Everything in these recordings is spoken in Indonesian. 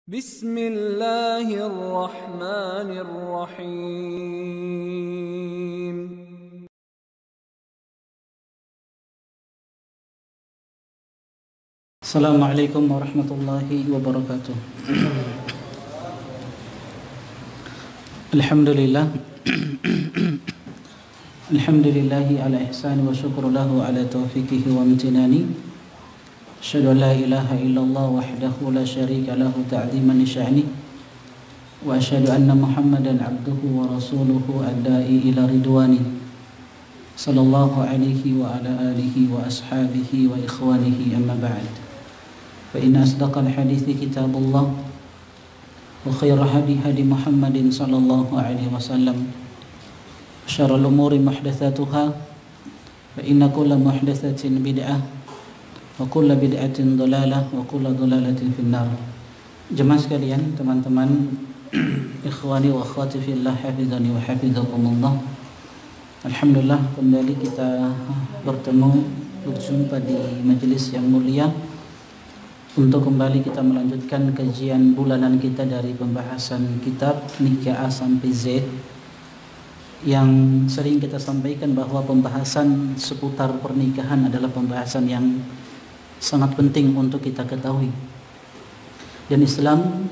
Bismillahirrahmanirrahim. Assalamualaikum warahmatullahi wabarakatuh. Alhamdulillah. Alhamdulillahi ala ihsani wa syukru lahu ala taufiqihi wa amtinani. Asyhadu an la ilaha illallah wahdahu la syarika lahu ta'ziman li sya'ni. Wa asyhadu anna Muhammadan abduhu wa rasuluhu ad-da'i ila ridwani. Sallallahu alaihi wa ala alihi wa ashabihi wa ikhwanihi amma ba'd. Fa inna asdaqal hadithi kitabullah wa khairal hadi hadi Muhammadin sallallahu alaihi wasallam. Syarrul umuri muhdatsatuha wa inna kulla muhdatsatin bid'ah wa kulla bid'atin dhalalah wa kulla dhalalatin finnar. Jemaah sekalian, teman-teman ikhwani wa akhwati fillah, hafizani wa hafizakumullah. Alhamdulillah, kembali kita berjumpa di majelis yang mulia untuk kembali kita melanjutkan kajian bulanan kita dari pembahasan kitab Nikah A sampai Z, yang sering kita sampaikan bahwa pembahasan seputar pernikahan adalah pembahasan yang sangat penting untuk kita ketahui. Dan Islam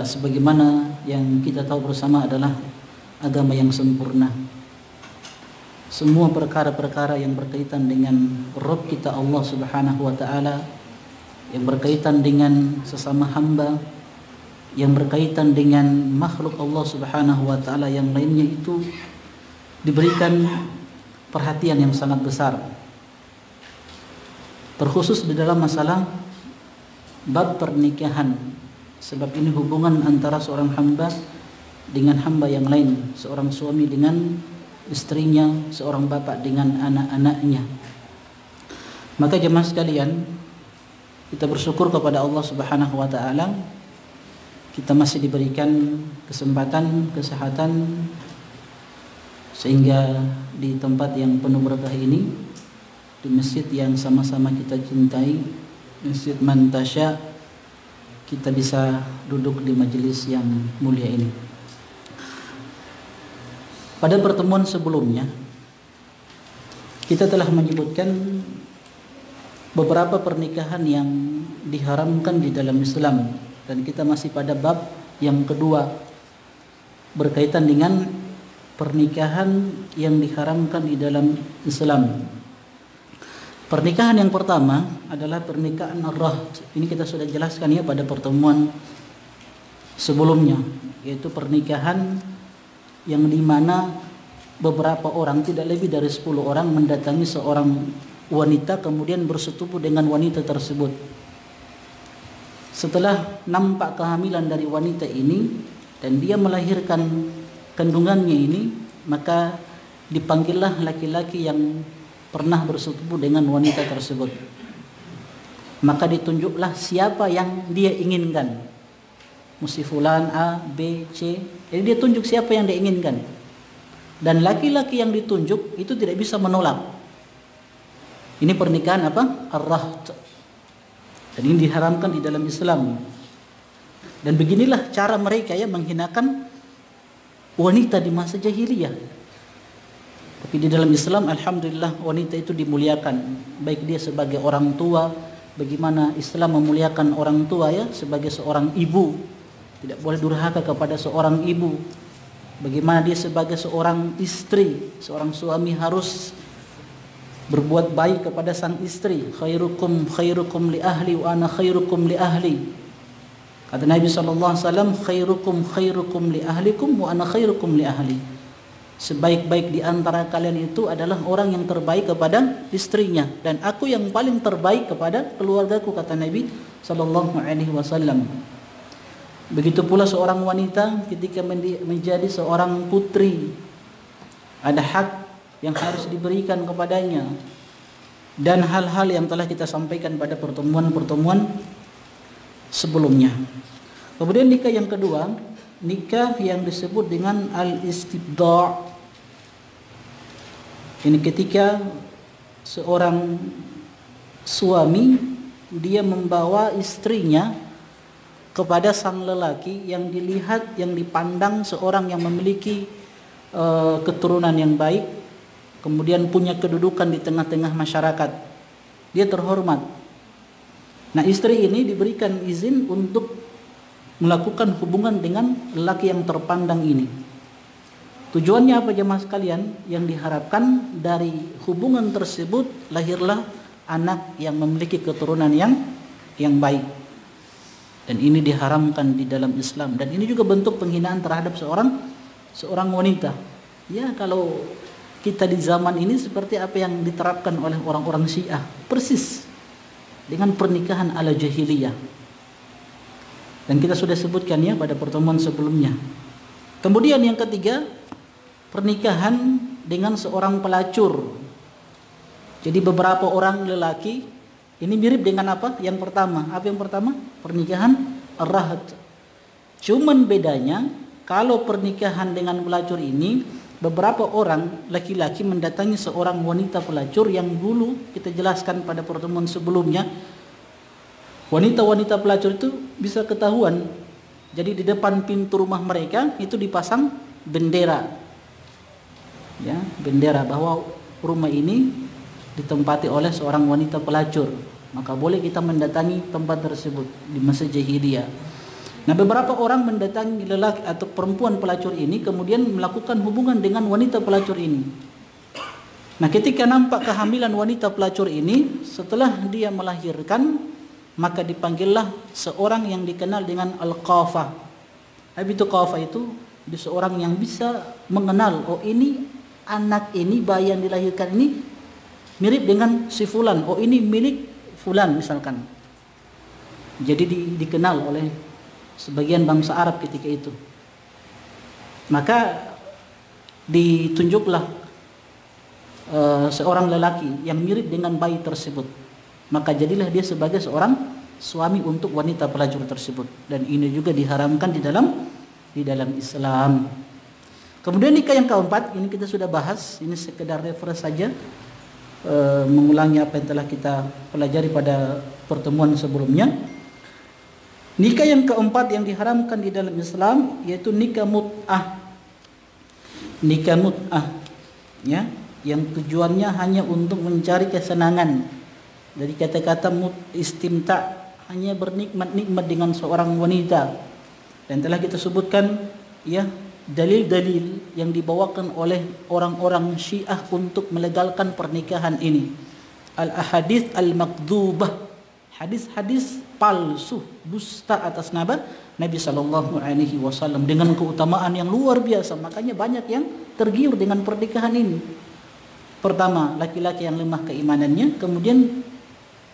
sebagaimana yang kita tahu bersama adalah agama yang sempurna. Semua perkara-perkara yang berkaitan dengan Rabb kita Allah Subhanahu wa taala, yang berkaitan dengan sesama hamba, yang berkaitan dengan makhluk Allah Subhanahu wa taala yang lainnya, itu diberikan perhatian yang sangat besar. Terkhusus di dalam masalah bab pernikahan, sebab ini hubungan antara seorang hamba dengan hamba yang lain, seorang suami dengan istrinya, seorang bapak dengan anak-anaknya. Maka jemaah sekalian, kita bersyukur kepada Allah Subhanahu wa taala, kita masih diberikan kesempatan, kesehatan, sehingga di tempat yang penuh berkah ini, di masjid yang sama-sama kita cintai, Masjid Mantasya, kita bisa duduk di majelis yang mulia ini. Pada pertemuan sebelumnya kita telah menyebutkan beberapa pernikahan yang diharamkan di dalam Islam, dan kita masih pada bab yang kedua berkaitan dengan pernikahan yang diharamkan di dalam Islam. Pernikahan yang pertama adalah pernikahan ar-rahd. Ini kita sudah jelaskan ya pada pertemuan sebelumnya, yaitu pernikahan yang dimana beberapa orang, tidak lebih dari 10 orang, mendatangi seorang wanita kemudian bersetubuh dengan wanita tersebut. Setelah nampak kehamilan dari wanita ini dan dia melahirkan kandungannya ini, maka dipanggillah laki-laki yang pernah bersetubuh dengan wanita tersebut. Maka ditunjuklah siapa yang dia inginkan. Mesti fulan A, B, C. Jadi dia tunjuk siapa yang dia inginkan. Dan laki-laki yang ditunjuk itu tidak bisa menolak. Ini pernikahan apa? Ar-rahd. Dan ini diharamkan di dalam Islam. Dan beginilah cara mereka ya menghinakan wanita di masa jahiliyah. Tapi di dalam Islam, alhamdulillah, wanita itu dimuliakan. Baik dia sebagai orang tua, bagaimana Islam memuliakan orang tua ya, sebagai seorang ibu. Tidak boleh durhaka kepada seorang ibu. Bagaimana dia sebagai seorang istri, seorang suami harus berbuat baik kepada sang istri. Khairukum khairukum li ahli wa ana khairukum li ahli. Kata Nabi SAW, khairukum khairukum li ahlikum wa ana khairukum li ahli. Sebaik-baik di antara kalian itu adalah orang yang terbaik kepada istrinya, dan aku yang paling terbaik kepada keluargaku, kata Nabi sallallahu alaihi wasallam. Begitu pula seorang wanita ketika menjadi seorang putri, ada hak yang harus diberikan kepadanya, dan hal-hal yang telah kita sampaikan pada pertemuan-pertemuan sebelumnya. Kemudian nikah yang kedua, nikah yang disebut dengan al-istibda'. Ini ketika seorang suami dia membawa istrinya kepada sang lelaki yang dilihat, yang dipandang seorang yang memiliki keturunan yang baik, kemudian punya kedudukan di tengah-tengah masyarakat. Dia terhormat. Nah, istri ini diberikan izin untuk melakukan hubungan dengan lelaki yang terpandang ini. Tujuannya apa jemaah sekalian? Yang diharapkan dari hubungan tersebut lahirlah anak yang memiliki keturunan yang baik. Dan ini diharamkan di dalam Islam, dan ini juga bentuk penghinaan terhadap seorang wanita. Ya, kalau kita di zaman ini seperti apa yang diterapkan oleh orang-orang Syiah, persis dengan pernikahan ala jahiliyah. Dan kita sudah sebutkan ya pada pertemuan sebelumnya. Kemudian yang ketiga, pernikahan dengan seorang pelacur. Jadi beberapa orang lelaki ini mirip dengan apa? Yang pertama, apa yang pertama? Pernikahan ar-rahd. Cuman bedanya kalau pernikahan dengan pelacur ini, beberapa orang laki-laki mendatangi seorang wanita pelacur yang dulu kita jelaskan pada pertemuan sebelumnya. Wanita-wanita pelacur itu bisa ketahuan. Jadi di depan pintu rumah mereka itu dipasang bendera. Ya, bendera bahwa rumah ini ditempati oleh seorang wanita pelacur. Maka boleh kita mendatangi tempat tersebut di masa jahiliyah. Nah, beberapa orang mendatangi lelaki atau perempuan pelacur ini kemudian melakukan hubungan dengan wanita pelacur ini. Nah, ketika nampak kehamilan wanita pelacur ini, setelah dia melahirkan, maka dipanggillah seorang yang dikenal dengan al-qafah. Habis itu qafah itu seorang yang bisa mengenal, oh ini anak ini, bayi yang dilahirkan ini mirip dengan si fulan, oh ini milik fulan misalkan. Jadi dikenal oleh sebagian bangsa Arab ketika itu. Maka ditunjuklah seorang lelaki yang mirip dengan bayi tersebut. Maka jadilah dia sebagai seorang suami untuk wanita pelacur tersebut. Dan ini juga diharamkan di dalam Islam. Kemudian nikah yang keempat, ini kita sudah bahas, ini sekedar referensi saja, mengulangi apa yang telah kita pelajari pada pertemuan sebelumnya. Nikah yang keempat yang diharamkan di dalam Islam yaitu nikah mut'ah. Nikah mut'ah, ya, yang tujuannya hanya untuk mencari kesenangan. Dari kata-kata istimta, hanya bernikmat-nikmat dengan seorang wanita. Dan telah kita sebutkan ya dalil-dalil yang dibawakan oleh orang-orang Syiah untuk melegalkan pernikahan ini. Al-ahadits al-makdzubah, hadis-hadis palsu, dusta atas Nabi sallallahu alaihi wasallam dengan keutamaan yang luar biasa. Makanya banyak yang tergiur dengan pernikahan ini. Pertama, laki-laki yang lemah keimanannya, kemudian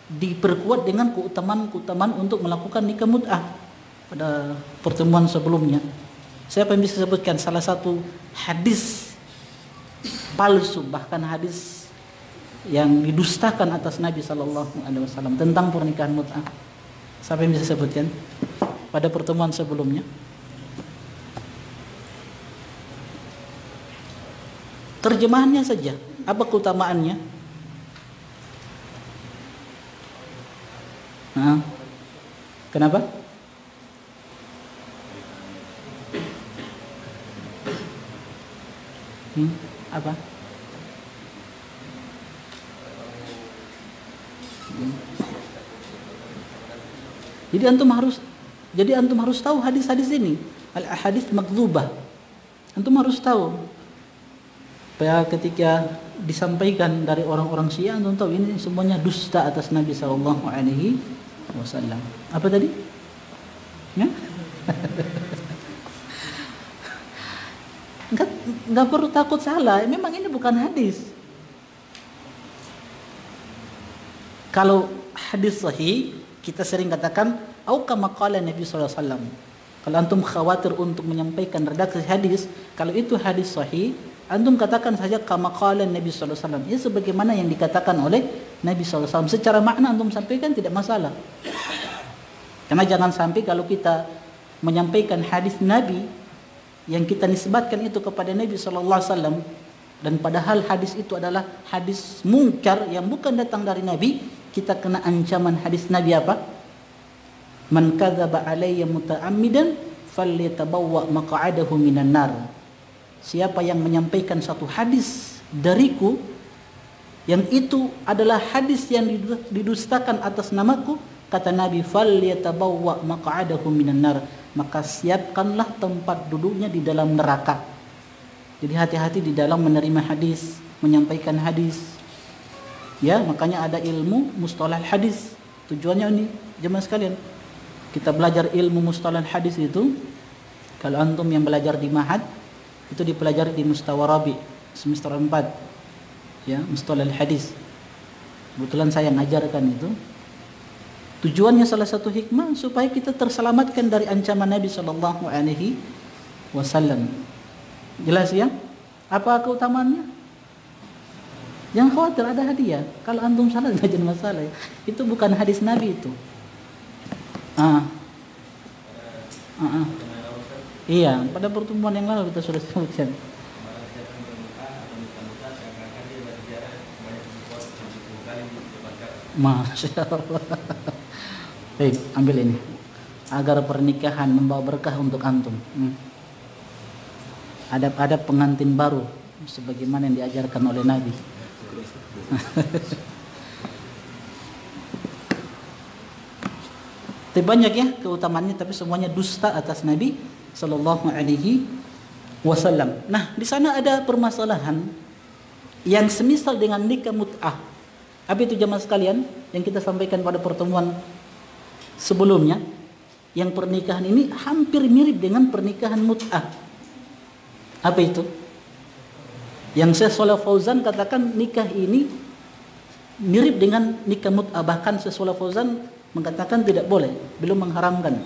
diperkuat dengan keutamaan-keutamaan untuk melakukan nikah mut'ah. Pada pertemuan sebelumnya siapa yang bisa sebutkan salah satu hadis palsu, bahkan hadis yang didustakan atas Nabi sallallahu alaihi wasallam tentang pernikahan mut'ah? Siapa yang bisa sebutkan pada pertemuan sebelumnya? Terjemahannya saja, apa keutamaannya? Nah, kenapa? Apa? Jadi antum harus tahu hadis-hadis ini, al-ahadits makdzubah. Antum harus tahu. Supaya ketika disampaikan dari orang-orang Syiah, antum tahu ini semuanya dusta atas Nabi sallallahu alaihi wasallam. Apa tadi? Ya? Enggak perlu takut salah, memang ini bukan hadis. Kalau hadis sahih, kita sering katakan au kama qala Nabi sallallahu alaihi wasallam. Kalau antum khawatir untuk menyampaikan redaksi hadis, kalau itu hadis sahih, antum katakan saja kama qala Nabi sallallahu alaihi wasallam. Ya sebagaimana yang dikatakan oleh Nabi sallallahu alaihi wasallam. Secara makna antum sampaikan tidak masalah. Karena jangan sampai kalau kita menyampaikan hadis Nabi yang kita nisbatkan itu kepada Nabi sallallahu alaihi wasallam, dan padahal hadis itu adalah hadis mungkar yang bukan datang dari Nabi, kita kena ancaman hadis Nabi apa? Man kadzaba alayya muta'ammidan falyatabawwa maq'adahu minan nar. Siapa yang menyampaikan satu hadis dariku yang itu adalah hadis yang didustakan atas namaku, kata Nabi, falyatabawwa maq'adahu minan nar, maka siapkanlah tempat duduknya di dalam neraka. Jadi hati-hati di dalam menerima hadis, menyampaikan hadis. Ya, makanya ada ilmu mustalah hadis. Tujuannya ini, jemaah sekalian, kita belajar ilmu mustalah hadis itu, kalau antum yang belajar di Ma'had, itu dipelajari di Mustawa Rabi semester 4. Ya, mustalah hadis. Kebetulan saya ngajarkan itu. Tujuannya salah satu hikmah supaya kita terselamatkan dari ancaman Nabi sallallahu alaihi wasallam. Jelas ya? Apa keutamaannya? Jangan khawatir, ada hadiah. Kalau antum salah enggak jadi masalah. Itu bukan hadis Nabi itu. Iya, pada pertemuan yang lalu kita sudah sebutkan. Masya Allah. Baik, ambil ini. Agar pernikahan membawa berkah untuk antum. Adab-adab pengantin baru sebagaimana yang diajarkan oleh Nabi. Tapi banyak ya keutamaannya, tapi semuanya dusta atas Nabi sallallahu alaihi wasallam. Nah, di sana ada permasalahan yang semisal dengan nikah mut'ah. Apa itu jemaah sekalian yang kita sampaikan pada pertemuan sebelumnya? Yang pernikahan ini hampir mirip dengan pernikahan mut'ah. Apa itu? Yang Syekh Shalih Fauzan katakan nikah ini mirip dengan nikah mut'ah. Bahkan Syekh Shalih Fauzan mengatakan tidak boleh, belum mengharamkan.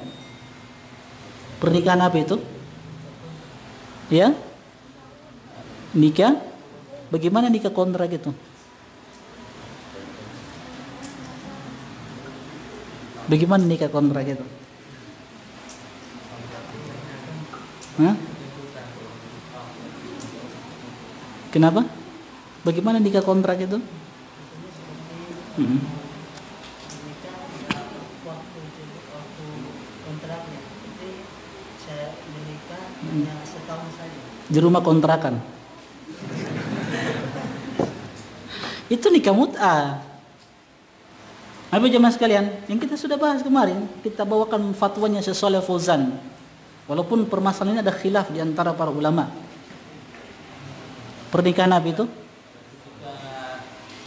Pernikahan apa itu? Ya? Nikah? Bagaimana nikah kontrak itu? Bagaimana nikah kontrak itu? Hah? Kenapa? Bagaimana nikah kontrak itu? Kontraknya itu saya menikah hanya setahun saja. Di rumah kontrakan. Itu nikah mut'ah. Apa jemaah sekalian? Yang kita sudah bahas kemarin, kita bawakan fatwanya Syekh Shalih Fauzan. Walaupun permasalahan ini ada khilaf di antara para ulama. Pernikahan apa itu?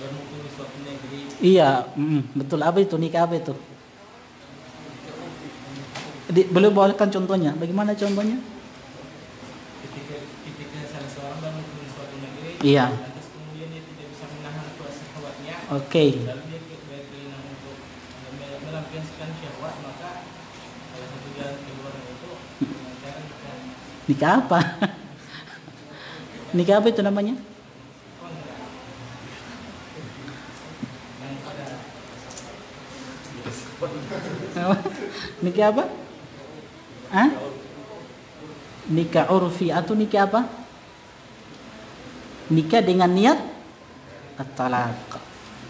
Bermukim di suatu negeri. Iya, betul. Apa itu? Nikah apa itu? Boleh bawakan contohnya? Bagaimana contohnya? Ketika salah seorang bermukim di suatu negeri, Iya. lantas kemudian dia tidak bisa menahan syahwatnya. Oke. Lalu dia berkeinginan untuk melampiaskan syahwat, maka salah satu jalan keluar itu dengan cara nikah. Nikah apa? Nikah apa itu namanya? Nikah apa? Hah? Nikah urfi atau nikah apa? Nikah dengan niat at-talaq.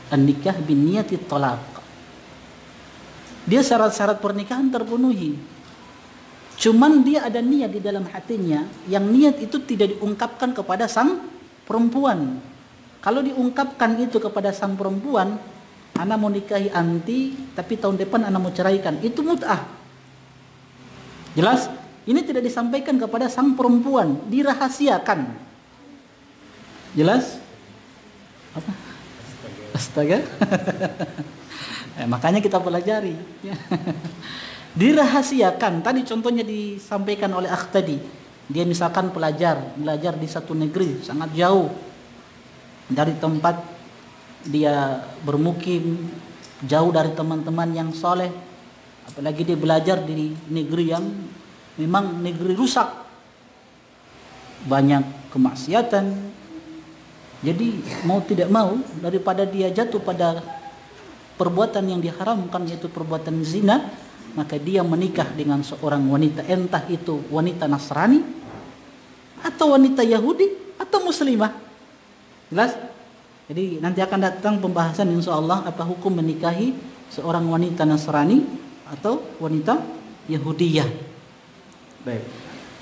An-nikah bin niyati talaq. Dia syarat-syarat pernikahan terpenuhi. Cuman dia ada niat di dalam hatinya, yang niat itu tidak diungkapkan kepada sang perempuan. Kalau diungkapkan itu kepada sang perempuan, ana mau nikahi anti, tapi tahun depan ana mau ceraikan, itu mut'ah. Jelas? Ini tidak disampaikan kepada sang perempuan, dirahasiakan. Jelas? Apa? Astaga. Makanya kita pelajari. Dirahasiakan. Tadi contohnya disampaikan oleh akh tadi. Dia misalkan belajar di satu negeri sangat jauh dari tempat dia bermukim, jauh dari teman-teman yang soleh. Apalagi dia belajar di negeri yang memang negeri rusak, banyak kemaksiatan. Jadi mau tidak mau, daripada dia jatuh pada perbuatan yang diharamkan, yaitu perbuatan zina, maka dia menikah dengan seorang wanita, entah itu wanita Nasrani atau wanita Yahudi atau Muslimah. Jelas? Jadi nanti akan datang pembahasan insyaallah apa hukum menikahi seorang wanita Nasrani atau wanita Yahudiyah. Baik.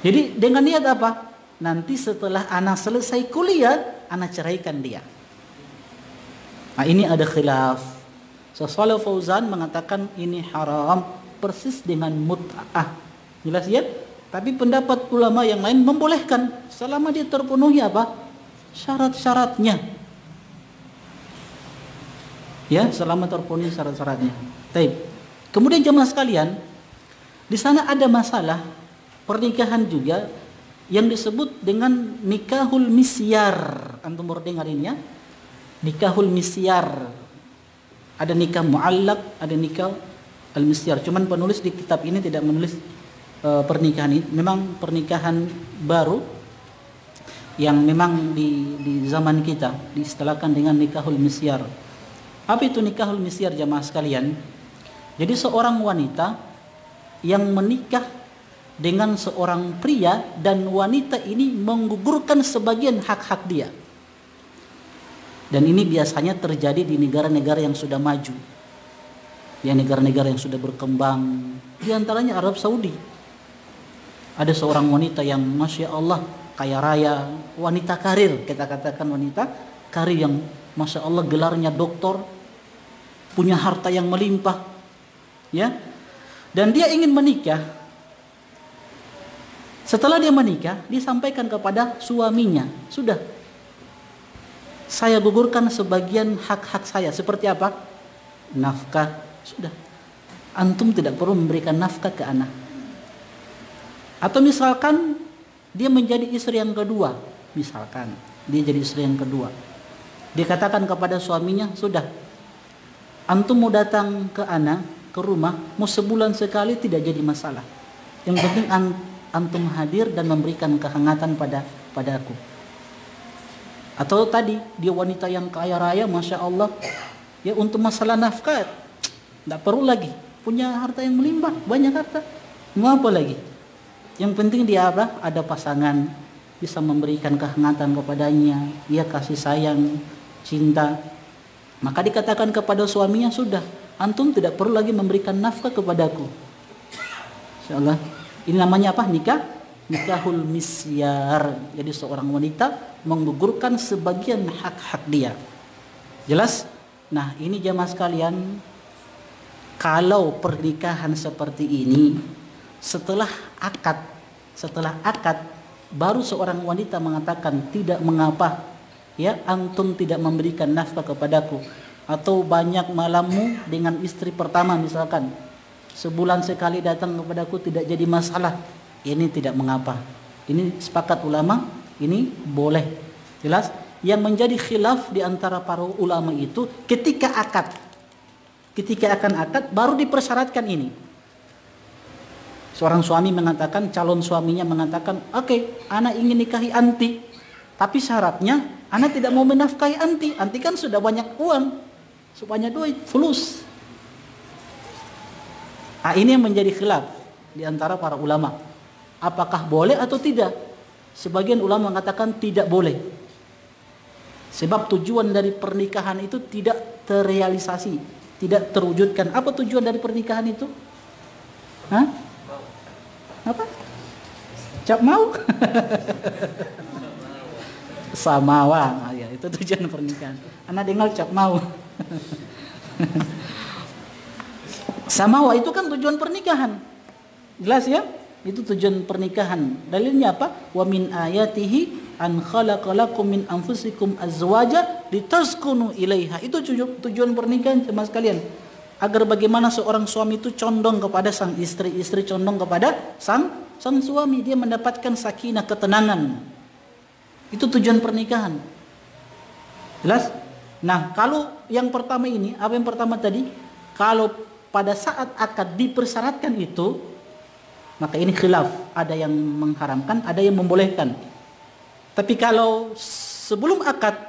Jadi dengan niat apa? Nanti setelah anak selesai kuliah, anak ceraikan dia. Nah, ini ada khilaf. Shalih Fauzan mengatakan ini haram, persis dengan mut'ah. Jelas ya? Tapi pendapat ulama yang lain membolehkan selama dia terpenuhi apa? Syarat-syaratnya. Ya, selama terpenuhi syarat-syaratnya. Baik. Kemudian jemaah sekalian, di sana ada masalah pernikahan juga yang disebut dengan nikahul misyar. Antum baru dengarin ya? Nikahul misyar. Ada nikah mu'allaq, ada nikah al-misyar. Cuman penulis di kitab ini tidak menulis pernikahan ini. Memang pernikahan baru yang memang di zaman kita diistilahkan dengan nikahul misyar. Apa itu nikahul misyar jamaah sekalian? Jadi seorang wanita yang menikah dengan seorang pria dan wanita ini menggugurkan sebagian hak-hak dia. Dan ini biasanya terjadi di negara-negara yang sudah maju. Ya, negara-negara yang sudah berkembang. Di antaranya Arab Saudi. Ada seorang wanita yang Masya Allah kaya raya, wanita karir, kita katakan wanita karir yang Masya Allah gelarnya doktor, punya harta yang melimpah, ya. Dan dia ingin menikah. Setelah dia menikah, dia sampaikan kepada suaminya, sudah, saya gugurkan sebagian hak-hak saya. Seperti apa? Nafkah, sudah. Antum tidak perlu memberikan nafkah ke anak. Atau misalkan dia menjadi istri yang kedua, misalkan dia jadi istri yang kedua, dia katakan kepada suaminya, sudah, antum mau datang ke anak ke rumah, mau sebulan sekali tidak jadi masalah. Yang penting antum hadir dan memberikan kehangatan pada aku. Atau tadi dia wanita yang kaya raya, Masya Allah, ya untuk masalah nafkah tidak perlu lagi, punya harta yang melimpah, banyak harta, mau apa lagi? Yang penting dia apa? Ada pasangan, bisa memberikan kehangatan kepadanya, dia kasih sayang, cinta. Maka dikatakan kepada suaminya, sudah, antum tidak perlu lagi memberikan nafkah kepadaku. Insyaallah. Ini namanya apa? Nikahul misyar. Jadi seorang wanita menggugurkan sebagian hak-hak dia. Jelas? Nah, ini jamaah sekalian, kalau pernikahan seperti ini setelah akad baru seorang wanita mengatakan, tidak mengapa ya antum tidak memberikan nafkah kepadaku, atau banyak malammu dengan istri pertama misalkan, sebulan sekali datang kepadaku tidak jadi masalah, ini tidak mengapa. Ini sepakat ulama, ini boleh. Jelas? Yang menjadi khilaf di antara para ulama itu ketika akan akad baru dipersyaratkan ini. Seorang suami mengatakan, calon suaminya mengatakan, oke, anak ingin nikahi anti, tapi syaratnya anak tidak mau menafkahi anti. Anti kan sudah banyak uang, banyak duit, fulus. Nah, ini yang menjadi khilaf di antara para ulama. Apakah boleh atau tidak? Sebagian ulama mengatakan tidak boleh. Sebab tujuan dari pernikahan itu tidak terrealisasi, tidak terwujudkan. Apa tujuan dari pernikahan itu? Hah? Apa? Cap mau? Samawa, ya, itu tujuan pernikahan. Anak dengar cap mau. Samawa itu kan tujuan pernikahan. Jelas ya? Itu tujuan pernikahan. Dalilnya apa? Wa min ayatihi an khalaqalakum min anfusikum azwaja litaskunu ilaiha. Itu tujuan pernikahan sama sekalian. Agar bagaimana seorang suami itu condong kepada sang istri, istri condong kepada sang suami, dia mendapatkan sakinah, ketenangan. Itu tujuan pernikahan. Jelas? Nah, kalau yang pertama ini, apa yang pertama tadi? Kalau pada saat akad dipersyaratkan itu, maka ini khilaf. Ada yang mengharamkan, ada yang membolehkan. Tapi kalau sebelum akad,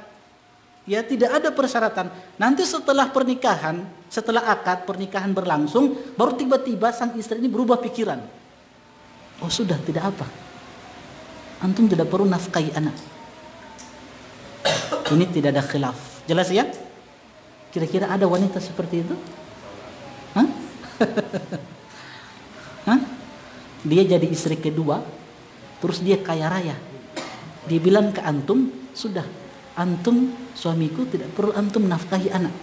ya tidak ada persyaratan. Nanti setelah pernikahan, setelah akad pernikahan berlangsung, baru tiba-tiba sang istri ini berubah pikiran. Oh sudah, tidak apa. Antum tidak perlu nafkahi anak. Ini tidak ada khilaf. Jelas ya? Kira-kira ada wanita seperti itu? Hah? Hah? Dia jadi istri kedua, terus dia kaya raya. Dia bilang ke antum, sudah, antum suamiku tidak perlu antum nafkahi anak.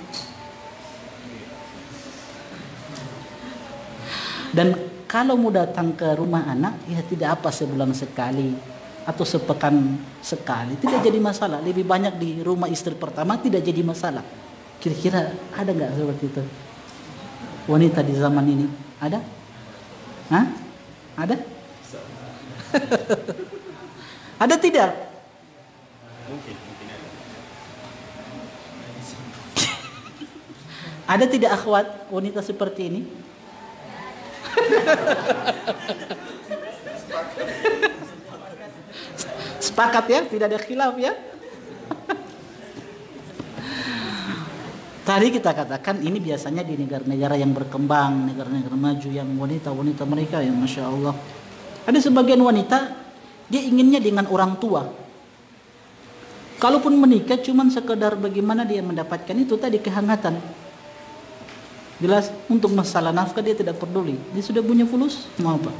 Dan kalau mau datang ke rumah anak, ya tidak apa sebulan sekali atau sepekan sekali, tidak jadi masalah. Lebih banyak di rumah istri pertama tidak jadi masalah. Kira-kira ada nggak seperti itu wanita di zaman ini? Ada? Hah? Ada? Ada tidak? Mungkin ada. Ada tidak akhwat wanita seperti ini? Sepakat ya, tidak ada khilaf ya. Tadi kita katakan ini biasanya di negara-negara yang berkembang, negara-negara maju yang wanita-wanita mereka yang Masya Allah. Ada sebagian wanita, dia inginnya dengan orang tua. Kalaupun menikah cuman sekedar bagaimana dia mendapatkan itu tadi kehangatan. Jelas untuk masalah nafkah dia tidak peduli. Dia sudah punya fulus, mau apa?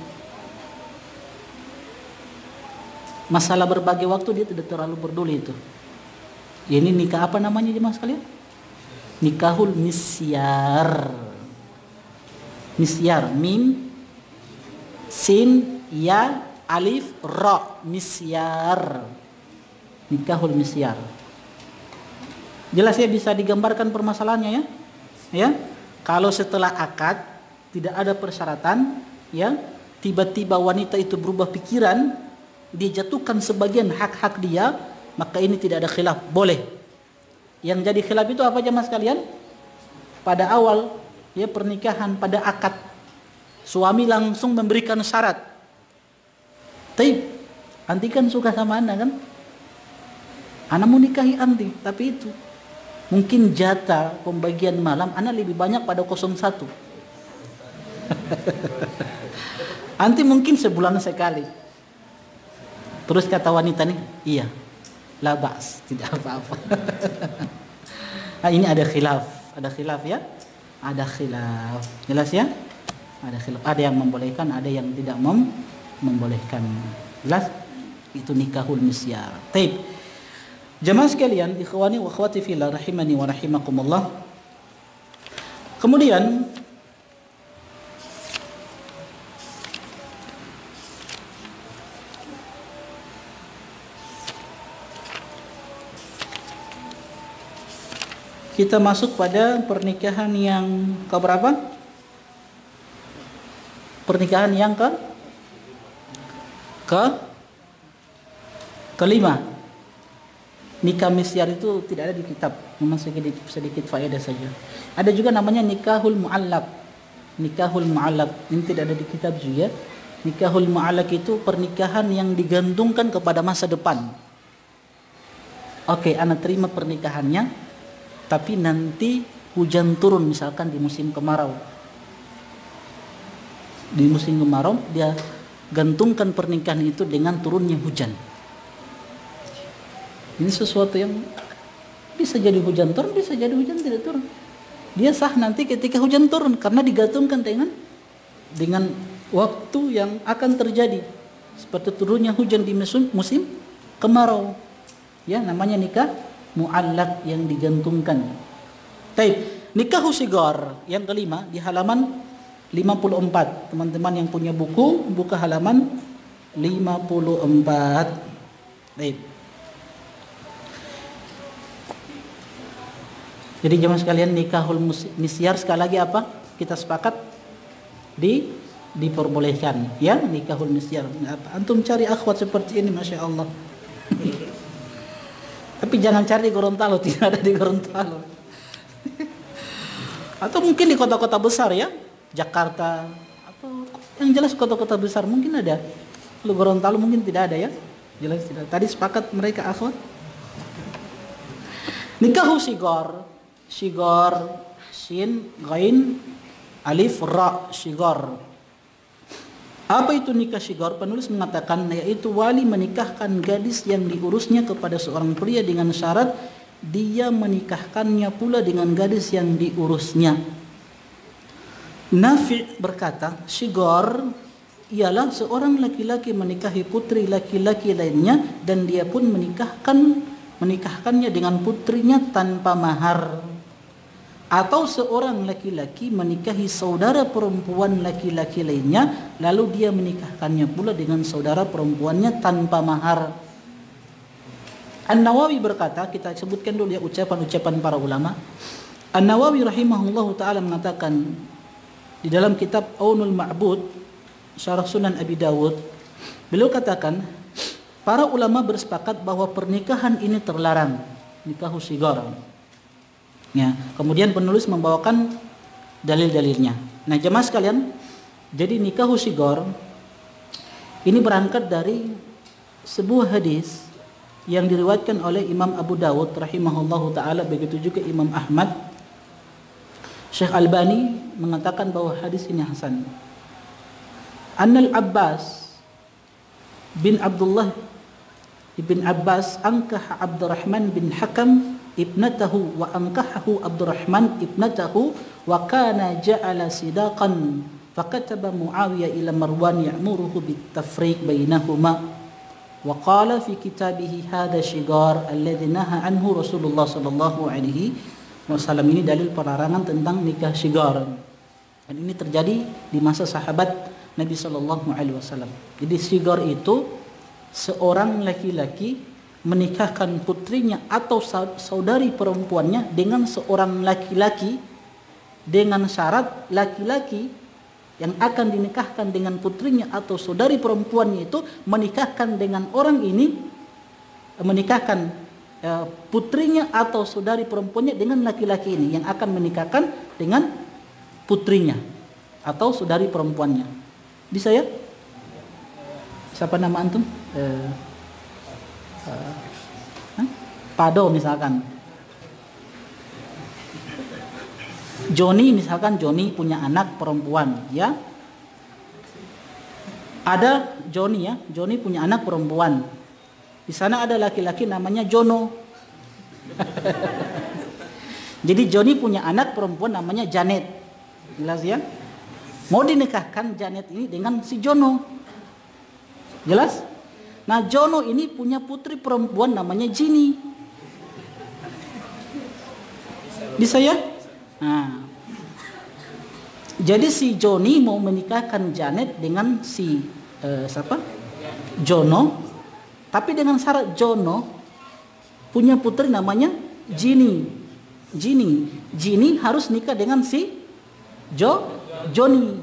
Masalah berbagi waktu dia tidak terlalu peduli itu. Ini nikah apa namanya jemaah sekalian? Nikahul misyar. Misyar, mim, sin, ya, alif, ra, misyar. Nikahul misyar. Jelas ya, bisa digambarkan permasalahannya ya? Ya. Kalau setelah akad tidak ada persyaratan, ya, tiba-tiba wanita itu berubah pikiran, dia jatuhkan sebagian hak-hak dia, maka ini tidak ada khilaf, boleh. Yang jadi khilaf itu apa jemaah sekalian? Pada awal ya pernikahan, pada akad suami langsung memberikan syarat. Taib, anti kan suka sama anda kan? Ana mau nikahi anti, tapi itu mungkin jatah pembagian malam ana lebih banyak pada 01. Anti mungkin sebulan sekali. Terus kata wanita nih, iya, la ba'as, tidak apa-apa. Nah, ini ada khilaf ya? Ada khilaf. Jelas ya? Ada khilaf. Ada yang membolehkan, ada yang tidak membolehkan. Jelas? Itu nikahul misyar. Taib. Jemaah sekalian, ikhwani wa akhwati fillah rahimani wa rahimakumullah. Kemudian kita masuk pada pernikahan yang keberapa? Pernikahan yang kelima. Nikah misyar itu tidak ada di kitab, memang sedikit faedah saja. Ada juga namanya nikahul mu'allaq. Nikahul mu'allaq ini tidak ada di kitab juga. Nikahul mu'allaq itu pernikahan yang digantungkan kepada masa depan. Oke, ana terima pernikahannya, tapi nanti hujan turun misalkan di musim kemarau. Di musim kemarau dia gantungkan pernikahan itu dengan turunnya hujan. Ini sesuatu yang bisa jadi hujan turun, bisa jadi hujan tidak turun. Dia sah nanti ketika hujan turun karena digantungkan dengan waktu yang akan terjadi. Seperti turunnya hujan di musim kemarau. Ya, namanya nikah mu'allaq yang digantungkan. Taib, nikah sigar yang kelima di halaman 54. Teman-teman yang punya buku, buka halaman 54. Taib. Jadi jemaah sekalian, nikahul misyar sekali lagi apa? Kita sepakat diperbolehkan, ya, nikahul misyar. Antum cari akhwat seperti ini, masya Allah. Tapi jangan cari di Gorontalo, tidak ada di Gorontalo. Atau mungkin di kota-kota besar ya, Jakarta atau yang jelas kota-kota besar mungkin ada. Kalau Gorontalo mungkin tidak ada ya, jelas tidak. Tadi sepakat mereka akhwat. Nikahu sigar. Shigar, shin, ghain, alif, ra, shigar. Apa itu nikah shigar? Penulis mengatakan yaitu wali menikahkan gadis yang diurusnya kepada seorang pria dengan syarat dia menikahkannya pula dengan gadis yang diurusnya. Nafi' berkata, shigor ialah seorang laki-laki menikahi putri laki-laki lainnya dan dia pun menikahkannya dengan putrinya tanpa mahar. Atau seorang laki-laki menikahi saudara perempuan laki-laki lainnya lalu dia menikahkannya pula dengan saudara perempuannya tanpa mahar. An-Nawawi berkata, kita sebutkan dulu ya ucapan-ucapan para ulama. An-Nawawi rahimahullahu taala mengatakan di dalam kitab Aunul Ma'bud Syarah Sunan Abi Dawud, beliau katakan para ulama bersepakat bahwa pernikahan ini terlarang, nikahu shigar. Ya, kemudian penulis membawakan dalil-dalilnya. Nah, jemaah sekalian, jadi nikahu shigar ini berangkat dari sebuah hadis yang diriwayatkan oleh Imam Abu Dawud rahimahullahu taala, begitu juga Imam Ahmad. Syekh Albani mengatakan bahwa hadis ini hasan. Annal Abbas bin Abdullah ibn Abbas angkah Abdurrahman bin Hakam ibnatahu wa angkahahu Abdurrahman ibnatahu wa kana ja'ala sidaqan fakataba Muawiyah ila Marwan ya'muruhu bitafriq bainahuma wa qala fi kitabihi hadha shigar alladhi naha anhu Rasulullah sallallahu alaihi wasallam. Ini dalil pelarangan tentang nikah shigar. Dan ini terjadi di masa sahabat Nabi sallallahu alaihi wasallam. Jadi shigar itu seorang laki-laki menikahkan putrinya atau saudari perempuannya dengan seorang laki-laki dengan syarat laki-laki yang akan dinikahkan dengan putrinya atau saudari perempuannya itu menikahkan dengan orang ini, menikahkan putrinya atau saudari perempuannya dengan laki-laki ini yang akan menikahkan dengan putrinya atau saudari perempuannya. Bisa ya? Siapa nama antum? Pado misalkan. Joni misalkan, Joni punya anak perempuan, ya. Ada Joni ya, Joni punya anak perempuan. Di sana ada laki-laki namanya Jono. Jadi Joni punya anak perempuan namanya Janet. Jelas ya? Mau dinikahkan Janet ini dengan si Jono. Jelas? Nah, Jono ini punya putri perempuan namanya Jini. Bisa ya? Nah. Jadi si Joni mau menikahkan Janet dengan si siapa? Jono. Tapi dengan syarat Jono punya putri namanya Jini. Jini harus nikah dengan si Joni.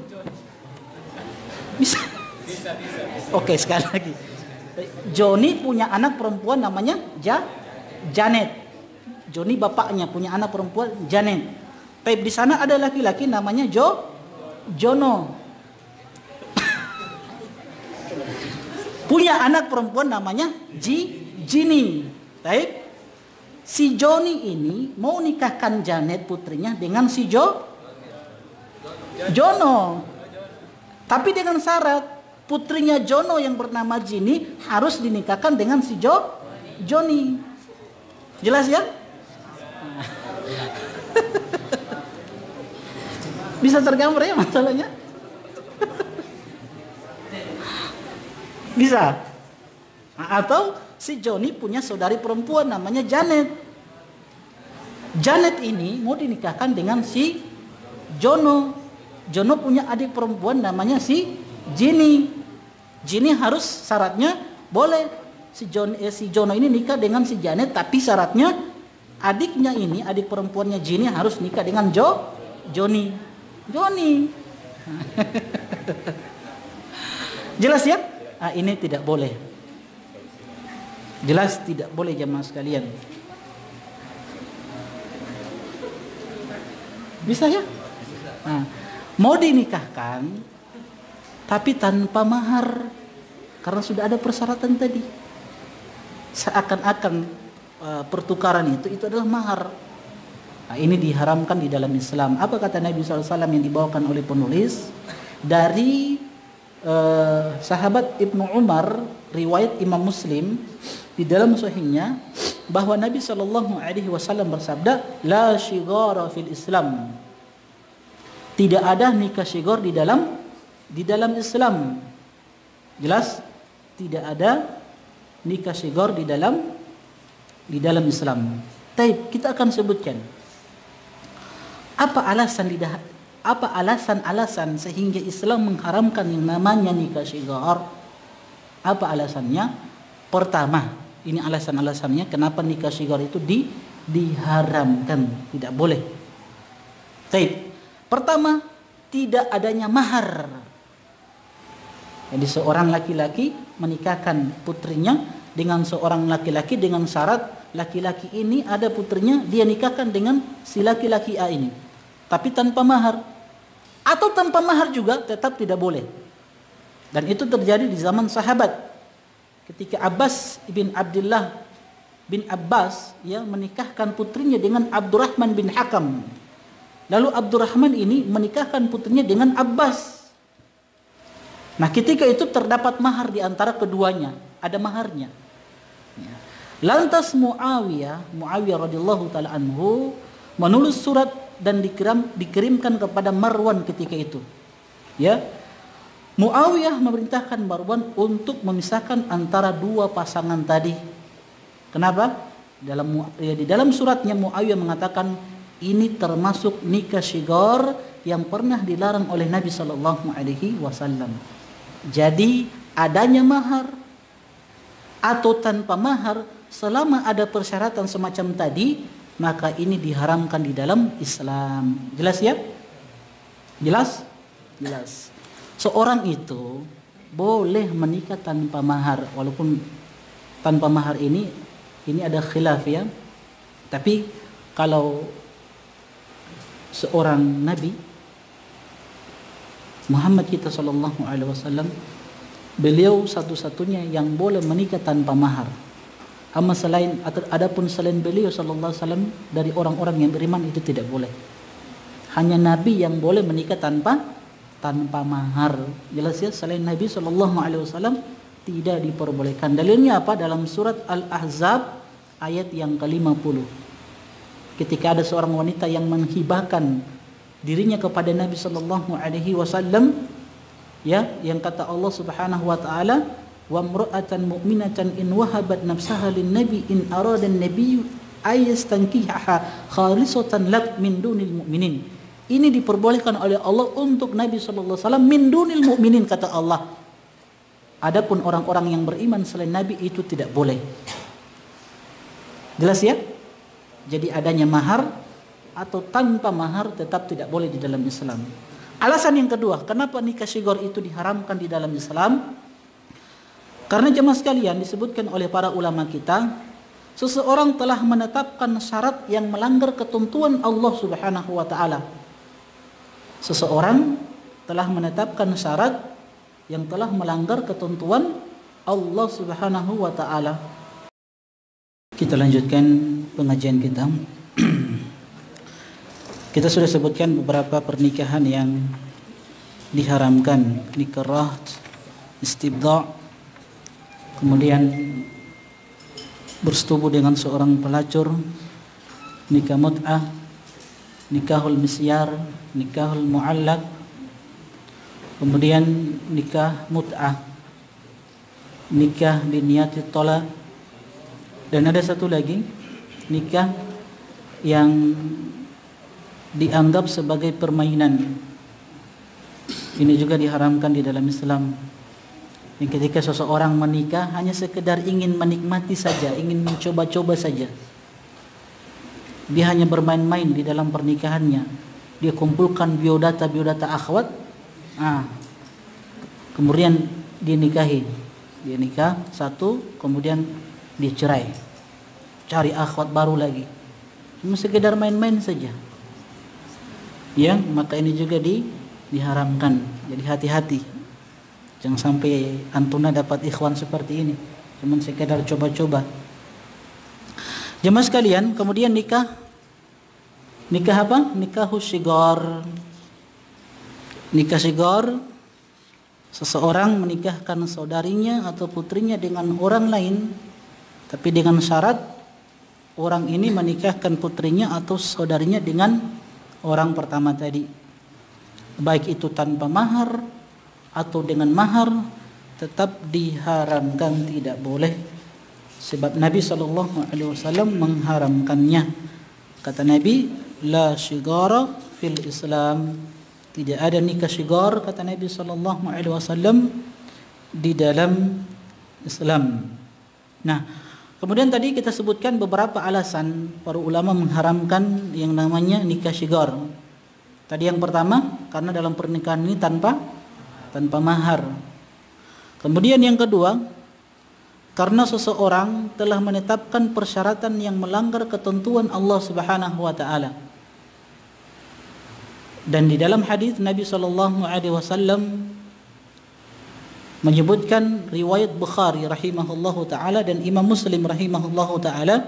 Bisa? Oke, sekali lagi. Joni punya anak perempuan namanya Janet. Joni bapaknya punya anak perempuan Janet. Tapi di sana ada laki-laki namanya Jono. Punya anak perempuan namanya Jini. Baik. Si Joni ini mau nikahkan Janet putrinya dengan si Jono. Tapi dengan syarat putrinya Jono yang bernama Jini harus dinikahkan dengan si Joni. Jelas ya? Bisa tergambar ya masalahnya? Bisa. Atau si Joni punya saudari perempuan namanya Janet. Janet ini mau dinikahkan dengan si Jono. Jono punya adik perempuan namanya si Jini. Jini harus syaratnya boleh si Jono ini nikah dengan si Janet, tapi syaratnya adiknya ini, adik perempuannya Jini harus nikah dengan Joni. Jelas ya? Nah, ini tidak boleh. Jelas tidak boleh jemaah sekalian. Bisa ya? Nah, mau dinikahkan tapi tanpa mahar karena sudah ada persyaratan tadi. Seakan-akan pertukaran itu adalah mahar. Nah, ini diharamkan di dalam Islam. Apa kata Nabi SAW yang dibawakan oleh penulis dari sahabat Ibnu Umar, riwayat Imam Muslim di dalam sahihnya, bahwa Nabi SAW bersabda, la shigara fil Islam. Tidak ada nikah syigor di dalam Islam. Jelas? Tidak ada nikah syigor di dalam Islam. Taib, kita akan sebutkan apa alasan sehingga Islam mengharamkan yang namanya nikah syigor. Apa alasannya? Pertama, ini alasan-alasannya kenapa nikah syigor itu diharamkan, tidak boleh. Taib. Pertama, tidak adanya mahar. Jadi seorang laki-laki menikahkan putrinya dengan seorang laki-laki dengan syarat laki-laki ini ada putrinya, dia nikahkan dengan si laki-laki A ini, tapi tanpa mahar. Atau tanpa mahar juga tetap tidak boleh. Dan itu terjadi di zaman sahabat. Ketika Abbas ibn Abdullah bin Abbas menikahkan putrinya dengan Abdurrahman bin Hakam. Lalu Abdurrahman ini menikahkan putrinya dengan Abbas. Nah, ketika itu terdapat mahar di antara keduanya, ada maharnya. Lantas Muawiyah radhiyallahu taala anhu menulis surat dan dikirimkan kepada Marwan ketika itu. Muawiyah memerintahkan Marwan untuk memisahkan antara dua pasangan tadi. Kenapa? Di dalam suratnya Muawiyah mengatakan ini termasuk nikah syigor yang pernah dilarang oleh Nabi sallallahu alaihi wasallam. Jadi adanya mahar atau tanpa mahar, selama ada persyaratan semacam tadi, maka ini diharamkan di dalam Islam. Jelas ya? Jelas? Jelas. Seorang itu boleh menikah tanpa mahar, walaupun tanpa mahar ini ada khilaf ya. Tapi kalau seorang Nabi Muhammad kita sallallahu alaihi wasallam, beliau satu-satunya yang boleh menikah tanpa mahar. Adapun selain beliau sallallahu alaihi wasallam dari orang-orang yang beriman itu tidak boleh. Hanya Nabi yang boleh menikah tanpa mahar. Jelas ya, selain Nabi sallallahu alaihi wasallam tidak diperbolehkan. Dalilnya apa? Dalam surat Al-Ahzab ayat yang ke-50. Ketika ada seorang wanita yang menghibahkan dirinya kepada Nabi sallallahu alaihi wasallam, yang kata Allah Subhanahu wa taala, wa imra'atan mu'minatan in wahabat nafsaha lin-nabi in arada an-nabiy ayastankihaha khalisatan lak min dunil mu'minin. Ini diperbolehkan oleh Allah untuk Nabi sallallahu alaihi wasallam min dunil mu'minin, kata Allah. Adapun orang-orang yang beriman selain Nabi itu tidak boleh. Jelas ya? Jadi adanya mahar atau tanpa mahar tetap tidak boleh di dalam Islam. Alasan yang kedua, kenapa nikah syigor itu diharamkan di dalam Islam? Karena jemaah sekalian, disebutkan oleh para ulama kita, seseorang telah menetapkan syarat yang melanggar ketentuan Allah Subhanahu wa taala. Seseorang telah menetapkan syarat yang telah melanggar ketentuan Allah Subhanahu wa taala. Kita lanjutkan pengajian kita. Kita sudah sebutkan beberapa pernikahan yang diharamkan, nikah, istibda', kemudian bersetubuh dengan seorang pelacur, nikah mut'ah, nikahul misyar, nikahul mu'allaq, kemudian nikah mut'ah, nikah biniyati tolak, dan ada satu lagi nikah yang dianggap sebagai permainan. Ini juga diharamkan di dalam Islam. Yang ketika seseorang menikah hanya sekedar ingin menikmati saja, ingin mencoba-coba saja. Dia hanya bermain-main di dalam pernikahannya. Dia kumpulkan biodata akhwat. Kemudian dia nikahi. Dia nikah satu, kemudian dia cerai. Cari akhwat baru lagi. Cuma sekedar main-main saja. Maka ini juga diharamkan. Jadi hati-hati. Jangan sampai antuna dapat ikhwan seperti ini. Cuma sekedar coba-coba. Jemaah sekalian, kemudian nikah apa? Nikahus syigor. Nikah syigor, seseorang menikahkan saudarinya atau putrinya dengan orang lain, tapi dengan syarat orang ini menikahkan putrinya atau saudarinya dengan orang pertama tadi. baik itu tanpa mahar atau dengan mahar, tetap diharamkan, tidak boleh. Sebab Nabi SAW mengharamkannya. Kata Nabi, la shigara fil Islam, tidak ada nikah shigar, kata Nabi SAW, di dalam Islam. Nah, kemudian tadi kita sebutkan beberapa alasan para ulama mengharamkan yang namanya nikah shigar. Tadi yang pertama, karena dalam pernikahan ini tanpa mahar. Kemudian yang kedua, karena seseorang telah menetapkan persyaratan yang melanggar ketentuan Allah Subhanahu wa taala. Dan di dalam hadis Nabi SAW menyebutkan riwayat Bukhari rahimahullahu taala dan Imam Muslim rahimahullahu taala,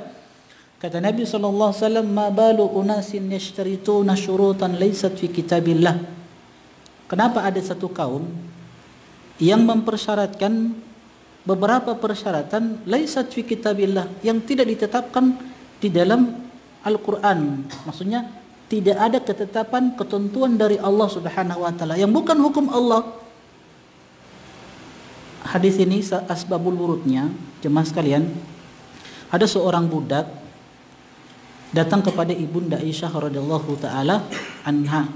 kata Nabi SAW, ma balu unasin yashtarituna syurutan laysat fi kitabillah. Kenapa ada satu kaum yang mempersyaratkan beberapa persyaratan laysat fi kitabillah, yang tidak ditetapkan di dalam Al-Quran. Maksudnya tidak ada ketetapan ketentuan dari Allah Subhanahu wa taala yang bukan hukum Allah. Hadis ini asbabul wurudnya, jemaah sekalian, ada seorang budak datang kepada ibunda Aisyah radhiyallahu taala anha.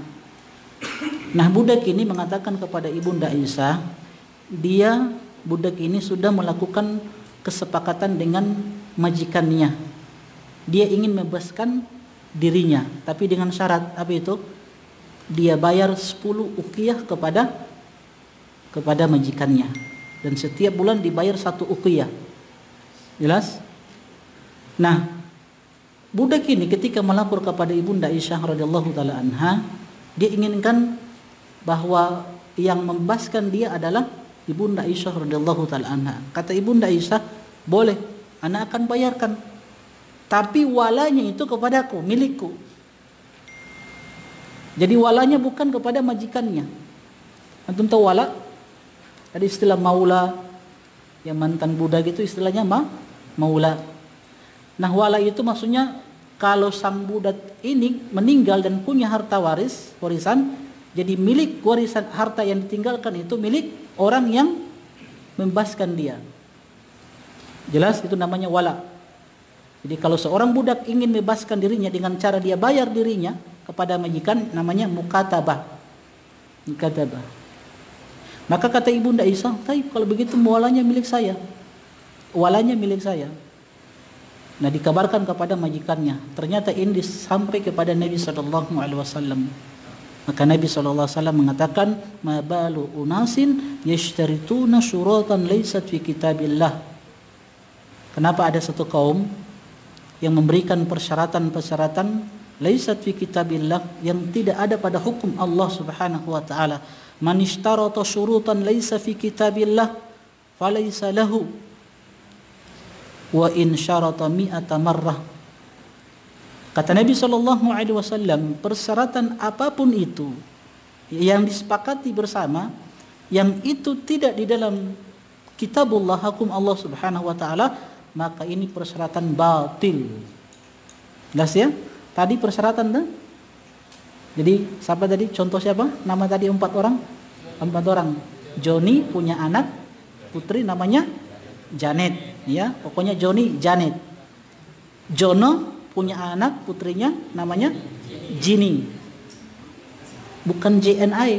Nah, budak ini mengatakan kepada ibunda Aisyah, budak ini sudah melakukan kesepakatan dengan majikannya. Dia ingin membebaskan dirinya, tapi dengan syarat apa itu? Dia bayar 10 uqiyah kepada majikannya, dan setiap bulan dibayar 1 uqiyah. Jelas? Nah, budak ini ketika melapor kepada ibunda Aisyah radhiyallahu taala anha, dia inginkan bahwa yang membebaskan dia adalah ibunda Aisyah radhiyallahu taala anha. Kata ibunda Aisyah, boleh, anak akan bayarkan, tapi walanya itu kepadaku, milikku. Jadi walanya bukan kepada majikannya. Antum tahu wala? Ada istilah maula, yang mantan budak itu istilahnya maula. Nah, wala itu maksudnya kalau sang budak ini meninggal dan punya harta warisan, jadi milik warisan harta yang ditinggalkan itu milik orang yang membebaskan dia. Jelas, itu namanya wala. Jadi kalau seorang budak ingin membebaskan dirinya dengan cara dia bayar dirinya kepada majikan, namanya mukatabah. Maka kata ibunda Aisyah, "Taib, kalau begitu walanya milik saya." Walanya milik saya. Nah, dikabarkan kepada majikannya. Ternyata ini sampai kepada Nabi SAW. Maka Nabi SAW mengatakan, ma balu unasin yashtarituna syuratan laysat fi kitabillah. Kenapa ada satu kaum yang memberikan persyaratan-persyaratan laysat fi kitabillah, yang tidak ada pada hukum Allah Subhanahu wa taala. Man ishtarata syurutan laysa fi kitabillah falaysa lahu wa in syarata mi'ata marrah. Kata Nabi SAW, persyaratan apapun itu yang disepakati bersama, yang itu tidak di dalam kitabullah, hukum Allah Subhanahu wa taala, maka ini persyaratan batil. Jelas ya? Tadi persyaratan dah. Jadi siapa tadi? Contoh siapa? Nama tadi 4 orang. 4 orang. Joni punya anak putri namanya Janet, ya. Pokoknya Joni Janet. Jono punya anak putrinya namanya Jini, bukan JNI.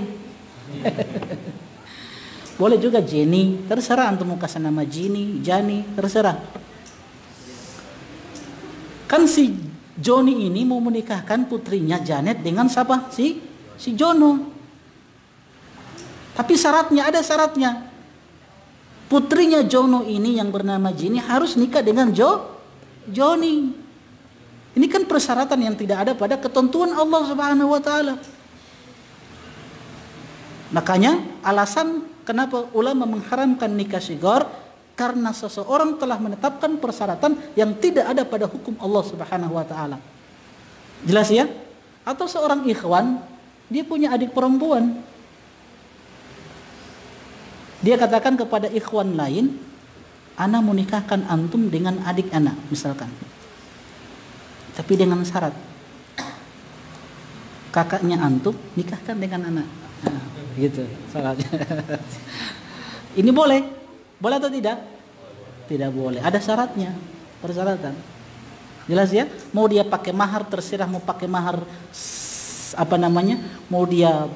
Boleh juga Jenny, terserah antum mau kasih nama Jini, Jani, terserah. Kan si Joni ini mau menikahkan putrinya Janet dengan siapa? Si Jono. Tapi ada syaratnya. Putrinya Jono ini yang bernama Jini harus nikah dengan Joni. Ini kan persyaratan yang tidak ada pada ketentuan Allah Subhanahu wa taala. Makanya alasan kenapa ulama mengharamkan nikah shigar, karena seseorang telah menetapkan persyaratan yang tidak ada pada hukum Allah Subhanahu wa taala. Jelas ya? Atau seorang ikhwan, dia punya adik perempuan. Dia katakan kepada ikhwan lain, ana mau nikahkan antum dengan adik ana, misalkan. Tapi dengan syarat kakaknya antum nikahkan dengan anak. Nah, gitu salatnya. Ini boleh atau tidak? Tidak boleh. Ada syaratnya, persyaratan. Jelas ya? Mau dia pakai mahar terserah, mau pakai mahar mau dia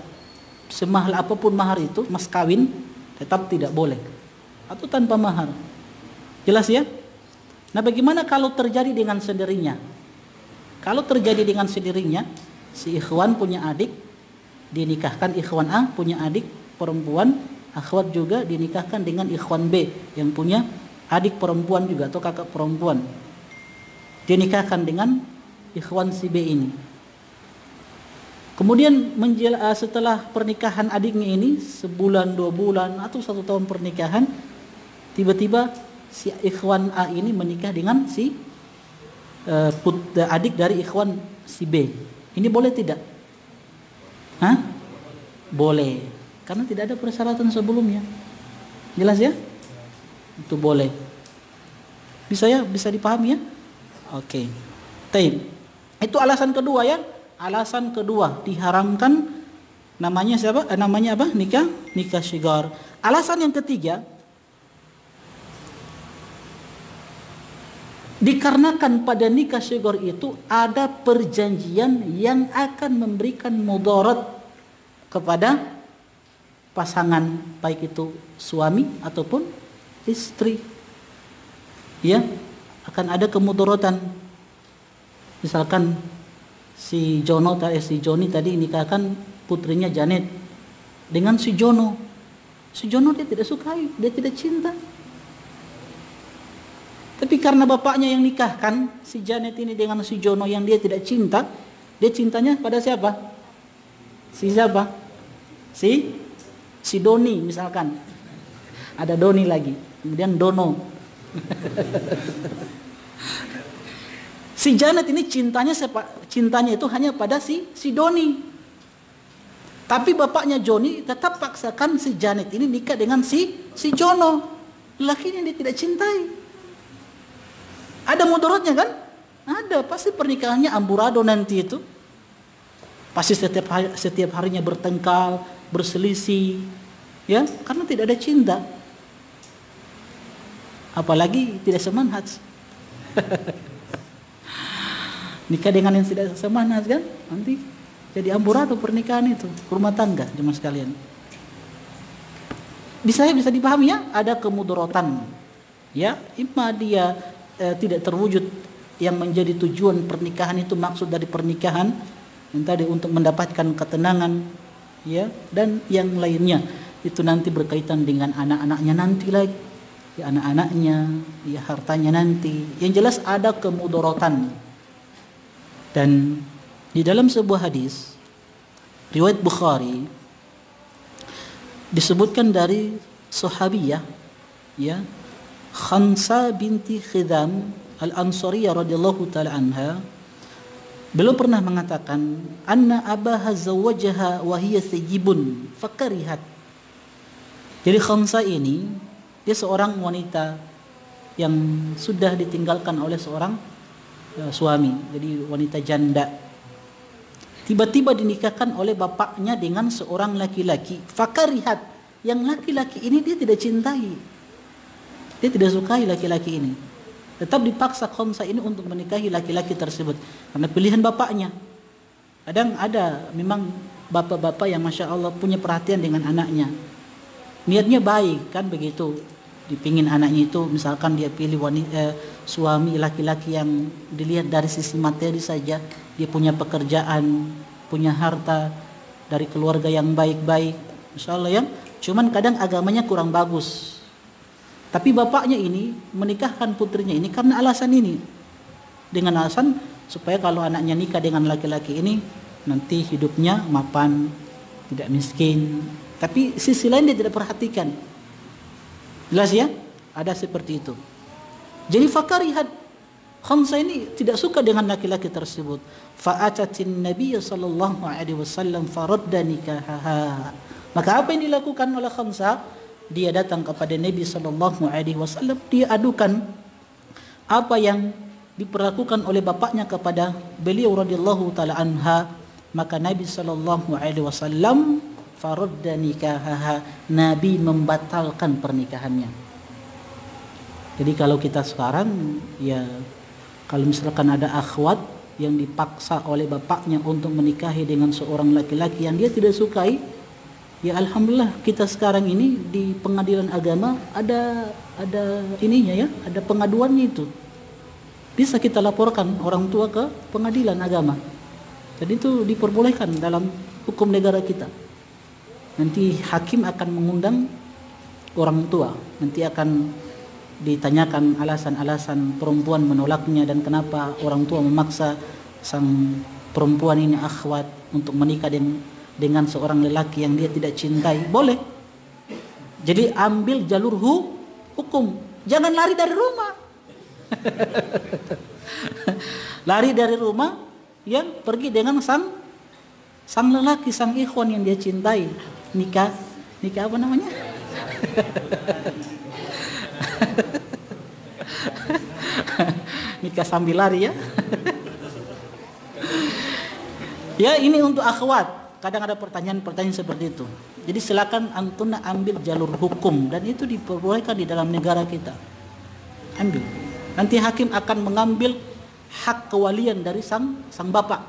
semahal apapun mahar itu, mas kawin, tetap tidak boleh. Atau tanpa mahar. Jelas ya? Nah, bagaimana kalau terjadi dengan sendirinya? Kalau terjadi dengan sendirinya, si ikhwan punya adik, dinikahkan ikhwan A punya adik perempuan, akhwat juga dinikahkan dengan ikhwan B yang punya adik perempuan juga atau kakak perempuan. Dinikahkan dengan ikhwan si B ini. Kemudian setelah pernikahan adiknya ini sebulan, 2 bulan atau 1 tahun pernikahan, tiba-tiba si ikhwan A ini menikah dengan si adik dari ikhwan si B. Ini boleh tidak? Hah? Boleh. Karena tidak ada persyaratan sebelumnya. Jelas ya? Itu boleh. Bisa ya? Bisa dipahami ya? Oke. Taib. Itu alasan kedua ya. Alasan kedua diharamkan namanya siapa? Namanya apa? Nikah syigar. Alasan yang ketiga, dikarenakan pada nikah syigar itu ada perjanjian yang akan memberikan mudarat kepada pasangan, baik itu suami ataupun istri. Ya, akan ada kemudaratan. Misalkan si Joni tadi nikahkan putrinya Janet dengan si Jono. Si Jono dia tidak sukai, dia tidak cinta. Tapi karena bapaknya yang nikahkan si Janet ini dengan si Jono yang dia tidak cinta, dia cintanya pada siapa? Si siapa? Si Doni misalkan. Ada Doni lagi, kemudian Dono. Si Janet ini cintanya itu hanya pada si Doni. Tapi bapaknya Joni tetap paksakan si Janet ini nikah dengan si Jono. Laki ini dia tidak cintai. Ada mudaratnya kan? Ada, pasti pernikahannya amburadul nanti itu. Pasti setiap harinya bertengkar, berselisih, ya, karena tidak ada cinta. Apalagi tidak semanhat. Nikah dengan yang tidak semanhat kan, nanti jadi amburadul pernikahan itu, rumah tangga jemaah sekalian. Bisa dipahami ya? Ada kemudaratan. Ya, imma dia tidak terwujud yang menjadi tujuan pernikahan itu, maksud dari pernikahan yang tadi untuk mendapatkan ketenangan, ya, dan yang lainnya itu nanti berkaitan dengan anak-anaknya nanti lagi, ya, anak-anaknya, ya, hartanya nanti. Yang jelas ada kemudaratan. Dan di dalam sebuah hadis riwayat Bukhari disebutkan dari sahabiyah, ya, Khansa binti Khidam Al-Ansariyah radhiyallahu taala anha. Beliau pernah mengatakan, anna abaha zawwajaha wa hiya sayyibun fakarihat. Jadi Khansa ini dia seorang wanita yang sudah ditinggalkan oleh seorang suami, jadi wanita janda. Tiba-tiba dinikahkan oleh bapaknya dengan seorang laki-laki. Fakarihat, yang laki-laki ini dia tidak cintai, dia tidak sukai laki-laki ini. Tetap dipaksa Khansa ini untuk menikahi laki-laki tersebut karena pilihan bapaknya. Kadang ada memang bapak-bapak yang masya Allah punya perhatian dengan anaknya, niatnya baik kan begitu. Dipingin anaknya itu misalkan dia pilih suami laki-laki yang dilihat dari sisi materi saja, dia punya pekerjaan, punya harta, dari keluarga yang baik-baik, insya Allah ya. Cuman kadang agamanya kurang bagus. Tapi bapaknya ini menikahkan putrinya ini karena alasan ini, dengan alasan supaya kalau anaknya nikah dengan laki-laki ini nanti hidupnya mapan, tidak miskin. Tapi sisi lain dia tidak perhatikan. Jelas ya? Ada seperti itu. Jadi fakarihat, Khansa ini tidak suka dengan laki-laki tersebut. Fa'atatin Nabiy sallallahu alaihi wasallam faradda nikahaha. Maka apa yang dilakukan oleh Khansa? Dia datang kepada Nabi sallallahu alaihi wasallam, dia adukan apa yang diperlakukan oleh bapaknya kepada beliau radhiyallahu taala anha. Maka Nabi sallallahu alaihi wasallam faradda nikahaha, Nabi membatalkan pernikahannya. Jadi kalau kita sekarang ya, kalau misalkan ada akhwat yang dipaksa oleh bapaknya untuk menikahi dengan seorang laki-laki yang dia tidak sukai, ya alhamdulillah kita sekarang ini di pengadilan agama ada ininya ya, ada pengaduannya itu. Bisa kita laporkan orang tua ke pengadilan agama. Jadi itu diperbolehkan dalam hukum negara kita. Nanti hakim akan mengundang orang tua, nanti akan ditanyakan alasan-alasan perempuan menolaknya dan kenapa orang tua memaksa sang perempuan ini akhwat untuk menikah dengan seorang lelaki yang dia tidak cintai. Boleh. Jadi ambil jalur hukum, jangan lari dari rumah. Lari dari rumah yang pergi dengan sang lelaki, sang ikhwan yang dia cintai. Nikah apa namanya? Nikah sambil lari ya. Ya, ini untuk akhwat. Kadang ada pertanyaan seperti itu. Jadi silakan antum ambil jalur hukum dan itu diperbolehkan di dalam negara kita. Ambil. Nanti hakim akan mengambil hak kewalian dari sang bapak.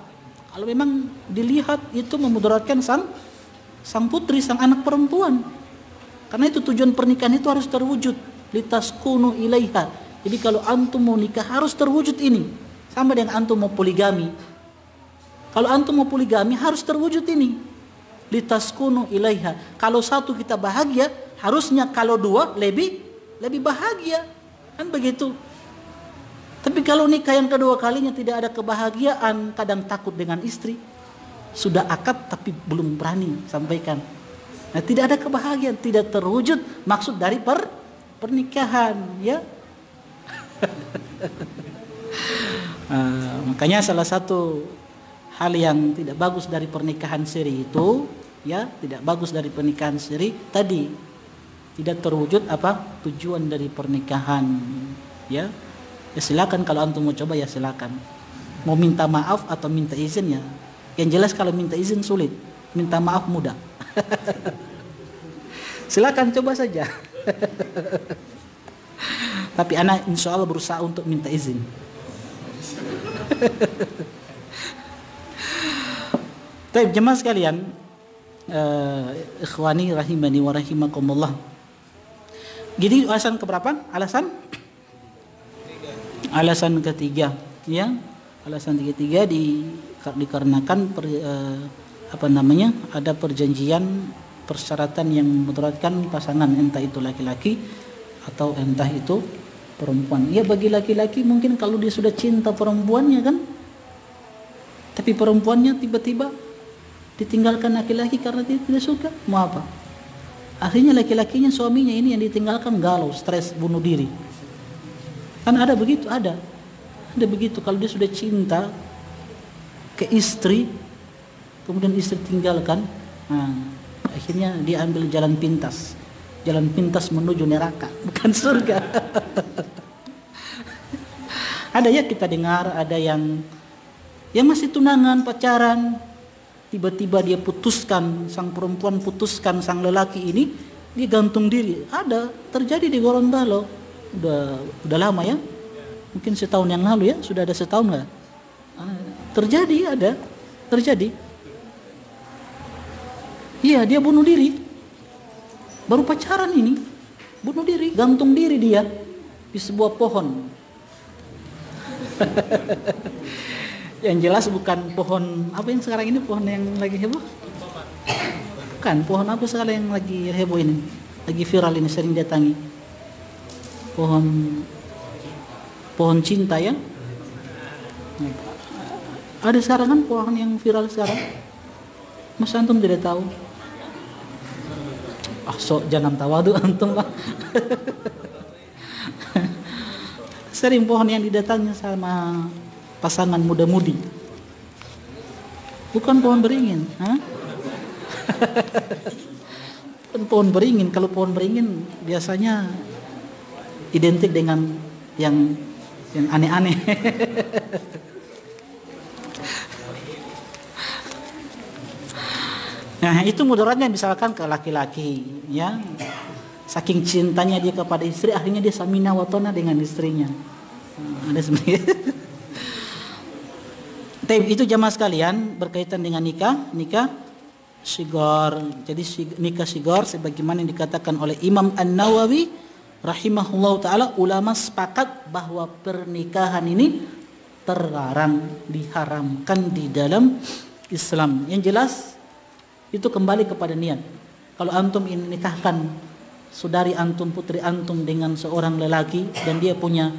Kalau memang dilihat itu memudaratkan sang putri, sang anak perempuan. Karena itu tujuan pernikahan itu harus terwujud, litaskunu ilaiha. Jadi kalau antum mau nikah harus terwujud ini. Sama dengan antum mau poligami. Kalau antum mau poligami harus terwujud ini, litaskunu ilaiha. Kalau satu kita bahagia, harusnya kalau dua lebih bahagia. Kan begitu. Tapi kalau nikah yang kedua kalinya tidak ada kebahagiaan, kadang takut dengan istri, sudah akad tapi belum berani sampaikan. Nah, tidak ada kebahagiaan, tidak terwujud maksud dari pernikahan, ya. Makanya salah satu hal yang tidak bagus dari pernikahan siri itu, ya, tidak bagus dari pernikahan siri tadi, tidak terwujud tujuan dari pernikahan, ya. Ya silakan kalau antum mau coba ya silakan. Mau minta maaf atau minta izin ya. Yang jelas kalau minta izin sulit, minta maaf mudah. Silakan coba saja. Tapi anak insya Allah berusaha untuk minta izin. Baik jemaah sekalian, ikhwani rahimani wa rahimakumullah. Jadi alasan keberapa? Alasan ketiga, ya. Alasan ketiga dikarenakan ada perjanjian persyaratan yang memudaratkan pasangan, entah itu laki-laki atau entah itu perempuan. Ya bagi laki-laki mungkin kalau dia sudah cinta perempuannya kan, tapi perempuannya tiba-tiba ditinggalkan laki-laki karena dia tidak suka, mau apa? Akhirnya laki-lakinya, suaminya ini yang ditinggalkan galau, stres, bunuh diri. Kan ada begitu, ada begitu. Kalau dia sudah cinta ke istri, kemudian istri tinggalkan, akhirnya dia ambil jalan pintas menuju neraka, bukan surga. Ada ya kita dengar, ada yang masih tunangan, pacaran, tiba-tiba dia putuskan, sang perempuan putuskan sang lelaki ini, dia gantung diri. Ada, terjadi di Gorontalo. Udah lama ya, mungkin setahun yang lalu ya, sudah ada setahun nggak? Terjadi. Iya, dia bunuh diri. Baru pacaran ini, bunuh diri, gantung diri dia di sebuah pohon. Yang jelas bukan pohon apa yang sekarang ini, pohon yang lagi heboh. Bukan, pohon apa sekarang yang lagi heboh ini, lagi viral ini, sering datangi. Pohon cinta ya. Ada sekarang kan pohon yang viral sekarang. Mas antum tidak tahu? Jangan tawadu antum lah. Sering pohon yang didatangi sama pasangan muda-mudi. Bukan pohon beringin, Bukan pohon beringin. Kalau pohon beringin biasanya identik dengan yang aneh-aneh. Nah, itu mudaratnya misalkan ke laki-laki, ya. Saking cintanya dia kepada istri, akhirnya dia samina watona dengan istrinya. Ada sebenarnya. Itu jamaah sekalian berkaitan dengan nikah sigor. Jadi nikah sigor sebagaimana yang dikatakan oleh Imam An-Nawawi rahimahullah taala, ulama sepakat bahwa pernikahan ini terlarang, diharamkan di dalam Islam. Yang jelas itu kembali kepada niat. Kalau antum ingin nikahkan saudari antum, putri antum dengan seorang lelaki dan dia punya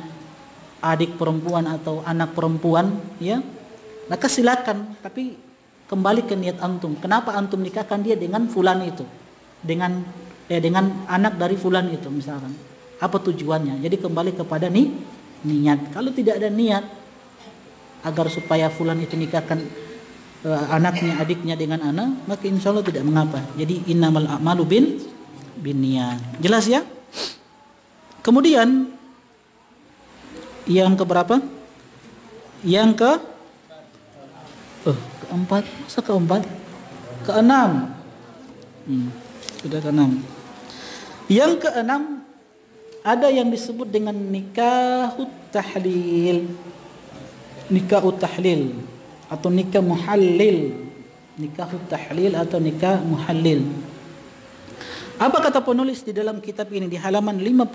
adik perempuan atau anak perempuan, ya, maka silakan, tapi kembali ke niat antum. Kenapa antum nikahkan dia dengan fulan itu? Dengan anak dari fulan itu misalkan. Apa tujuannya? Jadi kembali kepada niat. Kalau tidak ada niat agar supaya fulan itu nikahkan anaknya, adiknya dengan anak, maka insya Allah tidak mengapa. Jadi innamal a'malu bin niat. Jelas ya? Kemudian yang keberapa? Yang keempat. Masa keempat? Keenam. Sudah keenam. Yang keenam ada yang disebut dengan nikahut tahlil. Nikahut tahlil atau nikah muhallil. Nikahut tahlil atau nikah muhallil. Apa kata penulis di dalam kitab ini di halaman 56?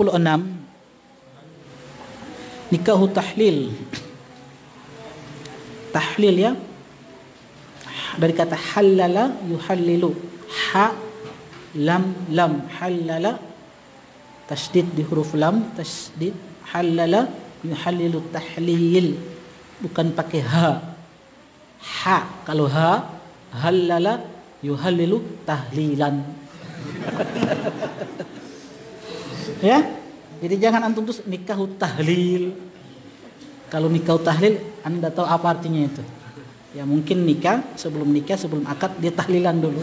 Nikahut tahlil. Tahlil, ya, dari kata halala yuhallilu, ha lam halala, tasdid di huruf lam, tasdid, halala yuhallilu tahlil, bukan pakai ha. Kalau ha, halala yuhallilu tahlilan. Ya, jadi jangan antum terus nikahut tahlil. Kalau nikah tahlil, Anda tahu apa artinya itu? Ya mungkin sebelum akad dia tahlilan dulu.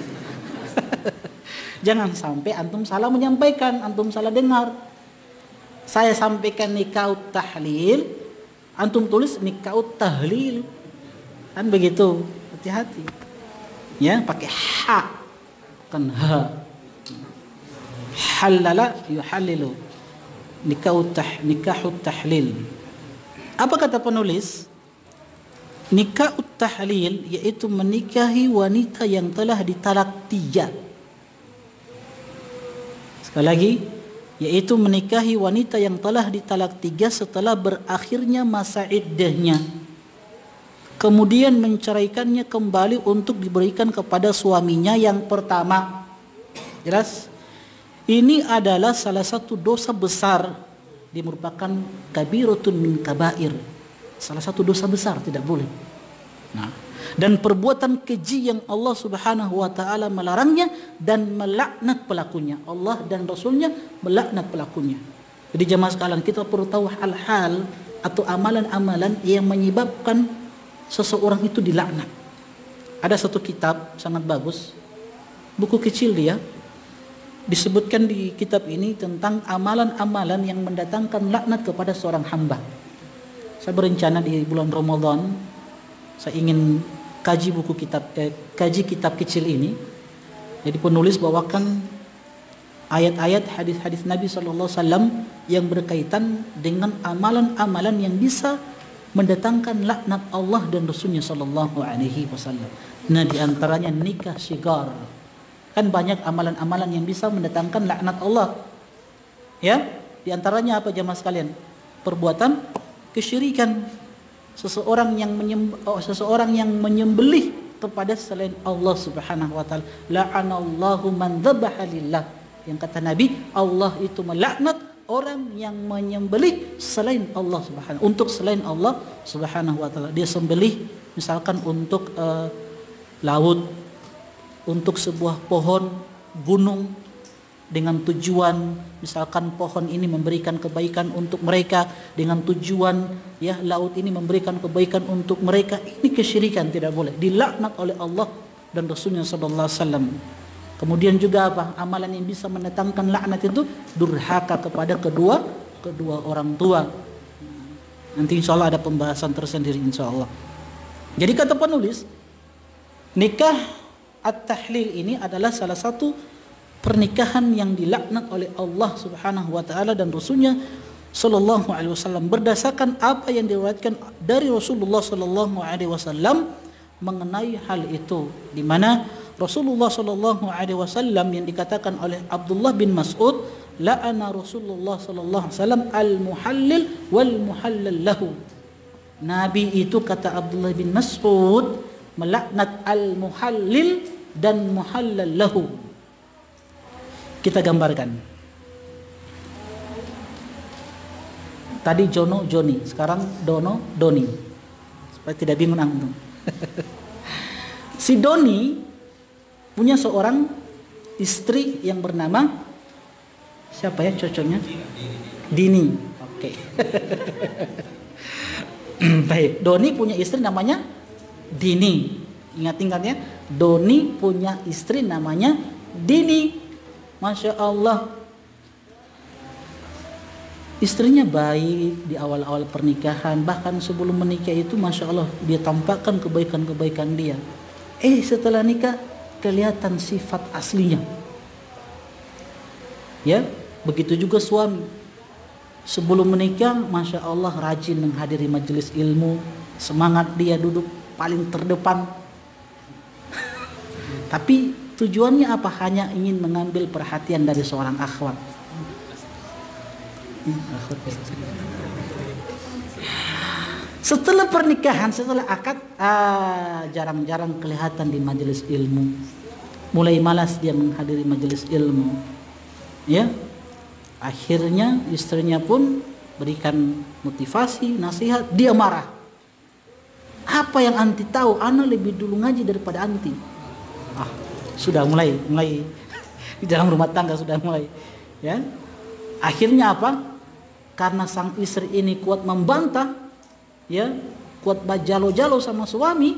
Jangan sampai antum salah menyampaikan, antum salah dengar. Saya sampaikan nikah tahlil, antum tulis nikah tahlil. Kan begitu, hati-hati. Ya, pakai ha, bukan ha. Halala yuhallilu. Nikahut tahlil. Apa kata penulis? Nikahut tahlil yaitu menikahi wanita yang telah ditalak 3. Sekali lagi, yaitu menikahi wanita yang telah ditalak 3 setelah berakhirnya masa iddahnya. Kemudian menceraikannya kembali untuk diberikan kepada suaminya yang pertama. Jelas? Ini adalah salah satu dosa besar. Dia merupakan kabiratun min kabair. Salah satu dosa besar, tidak boleh. Nah, dan perbuatan keji yang Allah Subhanahu wa taala melarangnya dan melaknat pelakunya. Allah dan Rasulnya melaknat pelakunya. Jadi jemaah sekalian, kita perlu tahu hal-hal atau amalan-amalan yang menyebabkan seseorang itu dilaknat. Ada satu kitab sangat bagus, buku kecil dia. Disebutkan di kitab ini tentang amalan-amalan yang mendatangkan laknat kepada seorang hamba. Saya berencana di bulan Ramadan saya ingin kaji kitab kecil ini. Jadi penulis bawakan ayat-ayat hadis-hadis Nabi SAW yang berkaitan dengan amalan-amalan yang bisa mendatangkan laknat Allah dan Rasulnya SAW. Nah, di antaranya nikah sigar. Kan banyak amalan-amalan yang bisa mendatangkan laknat Allah. Ya, di antaranya apa jemaah sekalian? Perbuatan kesyirikan. Seseorang yang menyembelih kepada selain Allah Subhanahu wa taala. La'anallahu man dzabaha lillah. Yang kata Nabi, Allah itu melaknat orang yang menyembelih selain Allah Subhanahu, untuk selain Allah Subhanahu wa taala. Dia sembelih misalkan untuk laut, untuk sebuah pohon, gunung, dengan tujuan misalkan pohon ini memberikan kebaikan untuk mereka, dengan tujuan ya laut ini memberikan kebaikan untuk mereka. Ini kesyirikan, tidak boleh, dilaknat oleh Allah dan Rasulnya sallallahu alaihi wasallam. Kemudian juga apa? Amalan yang bisa mendatangkan laknat itu durhaka kepada kedua orang tua. Nanti insya Allah ada pembahasan tersendiri insya Allah. Jadi kata penulis, nikah at-tahlil ini adalah salah satu pernikahan yang dilaknat oleh Allah Subhanahu wa taala dan Rasulnya sallallahu alaihi wasallam berdasarkan apa yang diriwayatkan dari Rasulullah sallallahu alaihi wasallam mengenai hal itu, di mana Rasulullah sallallahu alaihi wasallam yang dikatakan oleh Abdullah bin Mas'ud, la'ana Rasulullah sallallahu alaihi wasallam al-muhallil wal muhallal lahu. Nabi itu, kata Abdullah bin Mas'ud, melaknat al-muhallil dan muhallal lahu. Kita gambarkan. Tadi Jono Joni, sekarang Dono Doni. Supaya tidak bingung antum. Si Doni punya seorang istri yang bernama siapa ya cocoknya? Dini. Oke. Baik, Doni punya istri namanya Dini. Ingat-ingat ya, Doni punya istri namanya Dini. Masya Allah, istrinya baik di awal-awal pernikahan, bahkan sebelum menikah itu Masya Allah dia tampakkan kebaikan-kebaikan dia. Setelah nikah kelihatan sifat aslinya. Ya, begitu juga suami. Sebelum menikah Masya Allah rajin menghadiri majelis ilmu, semangat dia duduk paling terdepan. Tapi tujuannya apa? Hanya ingin mengambil perhatian dari seorang akhwat. Setelah pernikahan, setelah akad, jarang-jarang kelihatan di majelis ilmu. Mulai malas dia menghadiri majelis ilmu. Ya, akhirnya istrinya pun berikan motivasi, nasihat, dia marah. Apa yang anti tahu? Ana lebih dulu ngaji daripada anti. Sudah mulai di dalam rumah tangga sudah mulai, ya. Akhirnya apa? Karena sang istri ini kuat membantah, ya, kuat bajalo-jalo sama suami,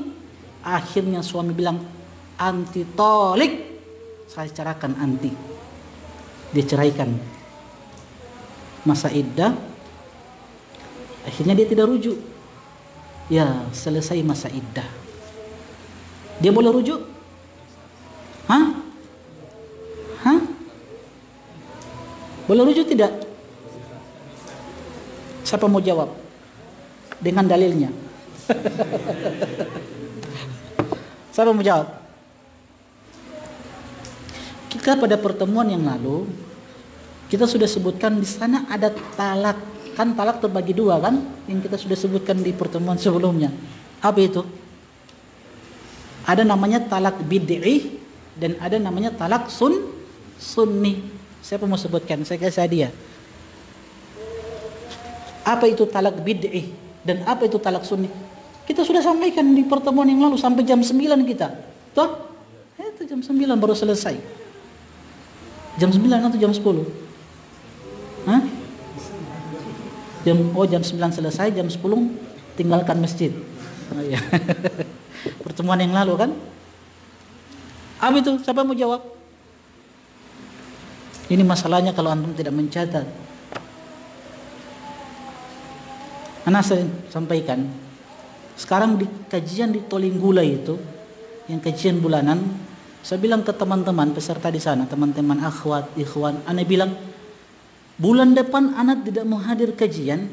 akhirnya suami bilang, anti tolik, saya ceraikan anti. Dia ceraikan. Masa iddah, akhirnya dia tidak rujuk. Ya, selesai masa iddah. Dia boleh rujuk? Hah? Boleh rujuk tidak? Siapa mau jawab? Dengan dalilnya. Siapa mau jawab? Kita pada pertemuan yang lalu kita sudah sebutkan di sana ada talak. Kan talak terbagi dua kan? Yang kita sudah sebutkan di pertemuan sebelumnya. Apa itu? Ada namanya talak bid'i dan ada namanya talak sunni. Siapa mau sebutkan? Saya kasih hadiah. Apa itu talak bid'i dan apa itu talak sunni? Kita sudah sampaikan di pertemuan yang lalu sampai jam 9 kita. Toh? Itu jam 9 baru selesai. Jam 9 atau jam 10? Hah? Jam 9 selesai, jam 10 tinggalkan masjid. Oh, iya. Pertemuan yang lalu kan? Apa itu? Siapa mau jawab? Ini masalahnya kalau antum tidak mencatat. Ana sering sampaikan. Sekarang di kajian di Tolinggula itu, yang kajian bulanan, saya bilang ke teman-teman peserta di sana, teman-teman akhwat, ikhwan, ana bilang, bulan depan ana tidak mau hadir kajian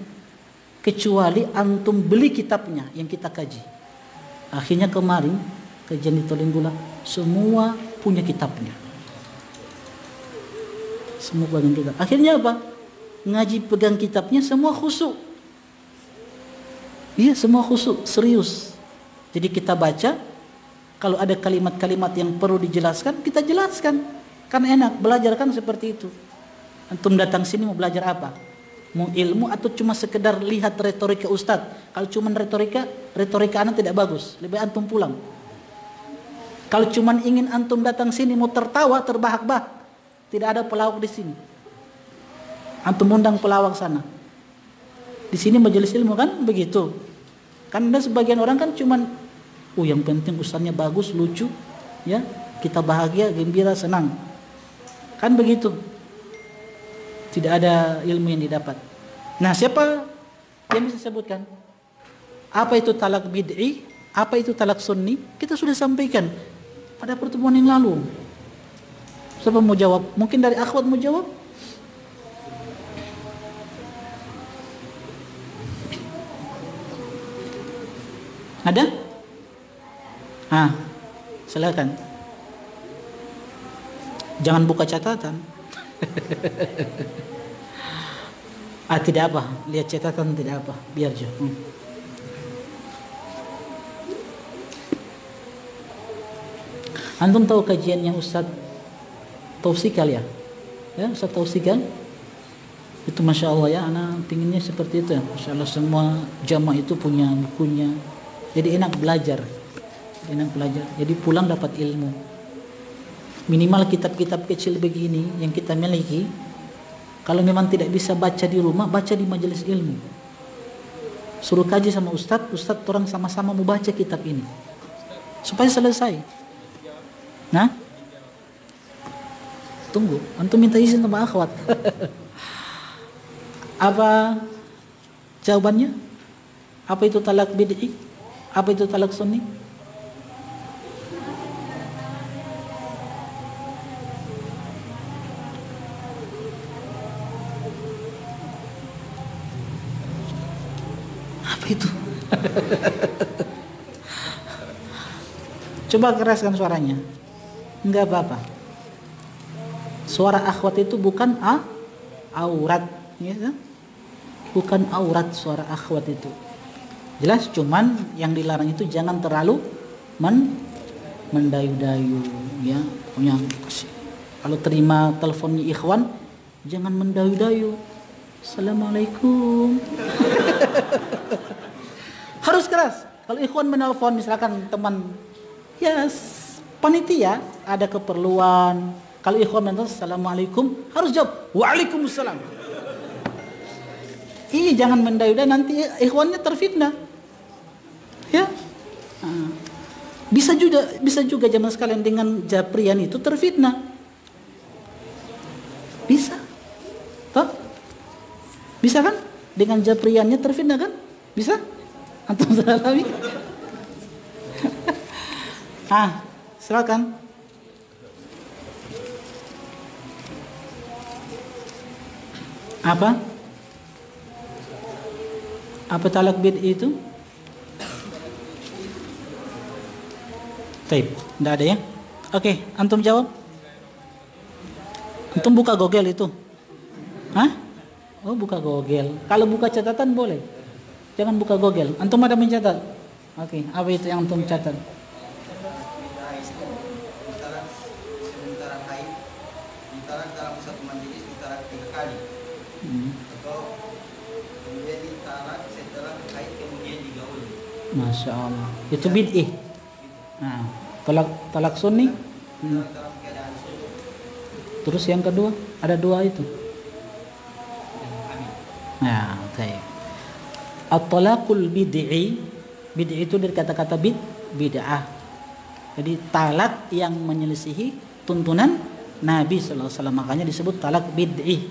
kecuali antum beli kitabnya yang kita kaji. Akhirnya kemarin kajian di Tolinggula semua punya kitabnya. Semua pegang kitab. Akhirnya apa? Ngaji pegang kitabnya semua khusyuk. Iya, semua khusyuk, serius. Jadi kita baca, kalau ada kalimat-kalimat yang perlu dijelaskan, kita jelaskan. Kan enak, belajar kan seperti itu. Antum datang sini mau belajar apa? Mau ilmu atau cuma sekedar lihat retorika ustadz? Kalau cuma retorika anak tidak bagus. Lebih antum pulang. Kalau cuma ingin antum datang sini mau tertawa, terbahak-bahak, tidak ada pelawak di sini. Antum undang pelawak sana. Di sini majelis ilmu kan begitu. Kan ada sebagian orang kan cuman, yang penting ustadznya bagus, lucu, ya, kita bahagia, gembira, senang. Kan begitu. Tidak ada ilmu yang didapat. Nah, siapa yang bisa sebutkan? Apa itu talak bid'i? Apa itu talak sunni? Kita sudah sampaikan. pada pertemuan yang lalu. Siapa mau jawab? Mungkin dari akhwat mau jawab? Ada? Silakan. Jangan buka catatan. Tidak apa. Lihat catatan tidak apa. Biar aja. Antum tahu kajiannya Ustaz Tausikal ya? Ya, Ustaz Tausikal? Itu Masya Allah ya, anak pinginnya seperti itu ya. Masya Allah semua jamaah itu punya bukunya. Jadi enak belajar. Jadi pulang dapat ilmu. Minimal kitab-kitab kecil begini yang kita miliki, kalau memang tidak bisa baca di rumah, baca di majelis ilmu. Suruh kaji sama Ustadz orang sama-sama mau baca kitab ini supaya selesai. Nah, tunggu, antum minta izin sama akhwat. Apa jawabannya? Apa itu talak bid'i? Apa itu talak sunni? Apa itu? Coba keraskan suaranya. Enggak apa-apa. Suara akhwat itu bukan aurat, ya? Bukan aurat suara akhwat itu. Jelas, cuman yang dilarang itu jangan terlalu mendayu-dayu, ya. Punya kalau terima teleponnya ikhwan, jangan mendayu-dayu. Assalamualaikum. Harus keras. Kalau ikhwan menelpon misalkan teman panitia ada keperluan, kalau ikhwan menelpon assalamualaikum, harus jawab waalaikumsalam. Jangan mendayu-dayu, nanti ikhwannya terfitnah. Ya. Bisa juga zaman sekalian dengan japrian itu terfitnah. Bisa. Toh? Bisa kan? Dengan japriannya terfitnah kan? Bisa? Antum alami? Silakan. Apa talak bid'i itu? Taib, enggak ada ya? Oke, antum jawab. Antum buka Google itu. Oh, buka Google. Kalau buka catatan boleh. Jangan buka Google. Antum ada mencatat? Oke, apa itu yang antum catat? Sementara haid, ditarak dalam satu majelis ditarak 3 kali. Atau kemudian ditarak setelah haid kemudian digauli. Masya Allah. Itu bid'ih. Talak sunni. Dalam keadaan sujud. Terus yang kedua, ada 2 itu. Baik. At-talaqul bid'i itu dari kata-kata bid'ah. Jadi talak yang menyelisihi tuntunan Nabi sallallahu alaihi wasallam, makanya disebut talak bid'i.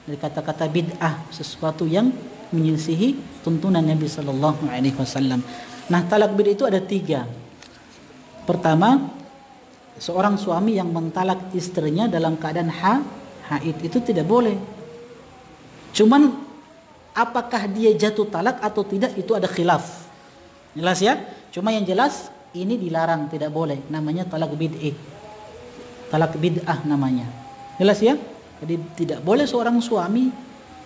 Dari kata-kata bid'ah, sesuatu yang menyelisihi tuntunan Nabi sallallahu alaihi wasallam. Nah, talak bid'i itu ada 3. Pertama, seorang suami yang mentalak istrinya dalam keadaan haid itu tidak boleh. Cuman apakah dia jatuh talak atau tidak itu ada khilaf. Jelas ya? Cuma yang jelas ini dilarang, tidak boleh. Namanya talak bid'i. Talak bid'ah namanya. Jelas ya? Jadi tidak boleh seorang suami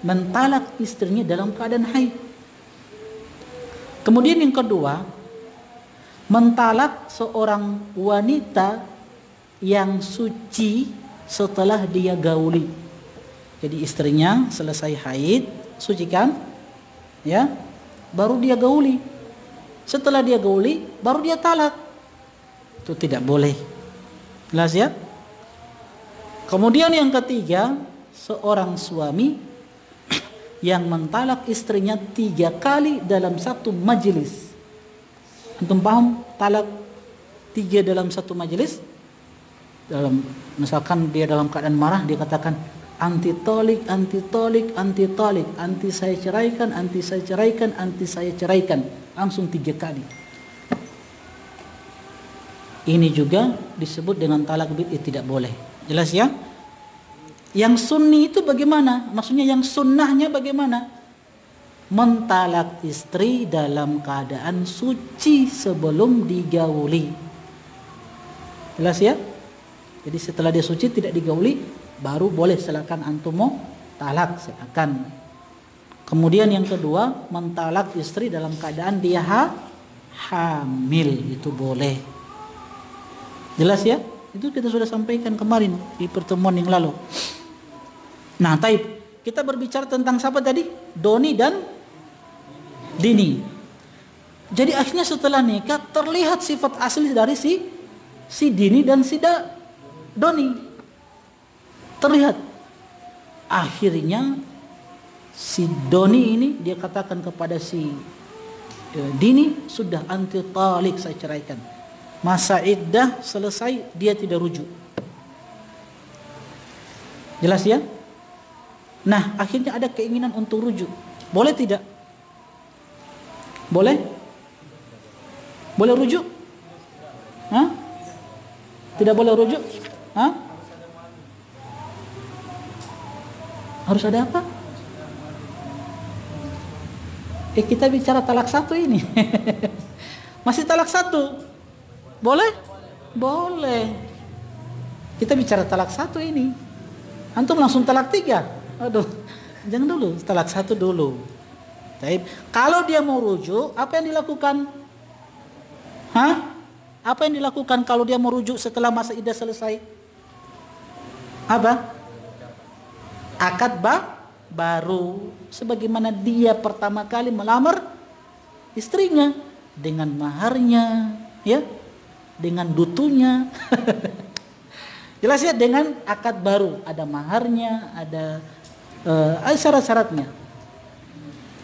mentalak istrinya dalam keadaan haid. Kemudian yang kedua, mentalak seorang wanita yang suci setelah dia gauli. Jadi istrinya selesai haid, suci kan? Ya, baru dia gauli. Setelah dia gauli, baru dia talak. Itu tidak boleh. Jelas ya? Kemudian yang ketiga, seorang suami yang mentalak istrinya 3 kali dalam satu majelis. Antum paham talak 3 dalam satu majelis? Misalkan dia dalam keadaan marah, dia katakan anti tolik, anti tolik, anti tolik, anti saya ceraikan, anti saya ceraikan, anti saya ceraikan, langsung 3 kali. Ini juga disebut dengan talak bid'i, tidak boleh. Jelas ya? Yang sunni itu bagaimana? Maksudnya yang sunnahnya bagaimana? Mentalak istri dalam keadaan suci sebelum digauli. Jelas ya? Jadi setelah dia suci tidak digauli, baru boleh, silakan antum mau talak, silakan. Kemudian yang kedua, mentalak istri dalam keadaan dia hamil, itu boleh. Jelas ya? Itu kita sudah sampaikan kemarin di pertemuan yang lalu. Nah, taib, kita berbicara tentang siapa tadi? Doni dan Dini. Jadi akhirnya setelah nikah terlihat sifat asli dari si Dini dan si Doni. Terlihat. Akhirnya si Doni ini dia katakan kepada si Dini, sudah anti talik, saya ceraikan. Masa iddah selesai, dia tidak rujuk. Jelas ya? Nah, akhirnya ada keinginan untuk rujuk. Boleh tidak? Boleh? Boleh rujuk? Hah? Tidak boleh rujuk? Hah? Harus ada apa? Kita bicara talak satu ini. Masih talak satu. Boleh? Boleh. Kita bicara talak satu ini. Antum langsung talak 3. Aduh, jangan dulu, talak 1 dulu. Baik. Kalau dia mau rujuk, apa yang dilakukan? Hah? Apa yang dilakukan kalau dia mau rujuk setelah masa iddah selesai? Apa? Akad baru, sebagaimana dia pertama kali melamar istrinya, dengan maharnya, ya, dengan dutunya. Jelas ya, dengan akad baru, ada maharnya, ada syarat-syaratnya,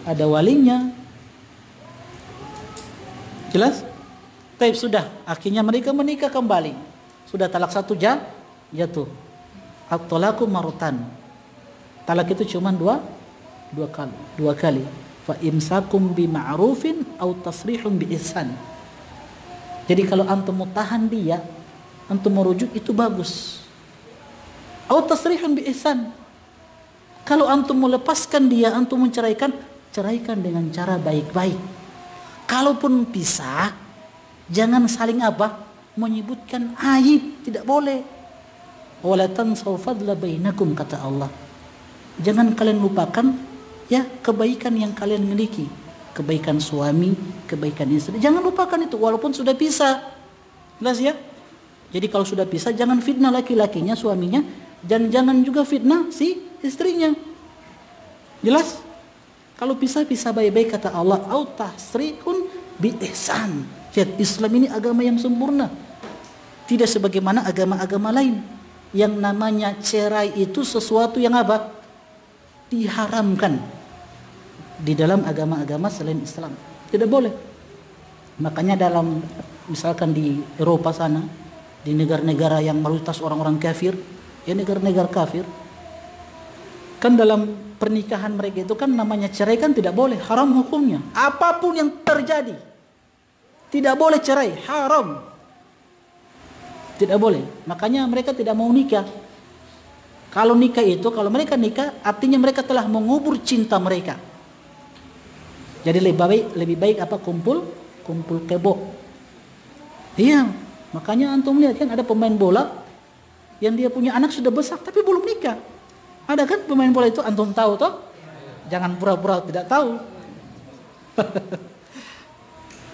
ada walinya. Jelas? Taib, sudah, akhirnya mereka menikah kembali. Sudah talak 1 jatuh. At-talaqu marratan. Talak itu cuma dua kali. Fa imsakum bi ma'rufin au tasrihun bi ihsan. Jadi kalau antum mau tahan dia, antum merujuk, itu bagus. Au tasrihun bi ihsan. Kalau antum mau lepaskan dia, antum menceraikan, ceraikan dengan cara baik-baik. Kalaupun pisah, jangan saling menyebutkan aib, tidak boleh. Wala tansaw fadla bainakum, kata Allah. Jangan kalian lupakan ya kebaikan yang kalian miliki, kebaikan suami, kebaikan istri. Jangan lupakan itu walaupun sudah pisah. Jelas ya? Jadi kalau sudah pisah, jangan fitnah laki-lakinya, suaminya, dan jangan juga fitnah si istrinya. Jelas? Kalau pisah baik-baik, kata Allah, au tasrihun bi ihsan. Lihat, Islam ini agama yang sempurna. Tidak sebagaimana agama-agama lain. Yang namanya cerai itu sesuatu yang diharamkan di dalam agama-agama selain Islam. Tidak boleh. Makanya dalam, misalkan di Eropa sana, di negara-negara yang mayoritas orang-orang kafir, ya negara-negara kafir, kan dalam pernikahan mereka itu kan namanya cerai kan tidak boleh, haram hukumnya. Apapun yang terjadi, tidak boleh cerai, haram. Tidak boleh. Makanya mereka tidak mau nikah. Kalau nikah itu, kalau mereka nikah, artinya mereka telah mengubur cinta mereka. Jadi lebih baik kumpul kebo. Iya, makanya antum lihat kan ada pemain bola yang dia punya anak sudah besar tapi belum nikah. Ada kan pemain bola itu, antum tahu toh? Jangan pura-pura tidak tahu.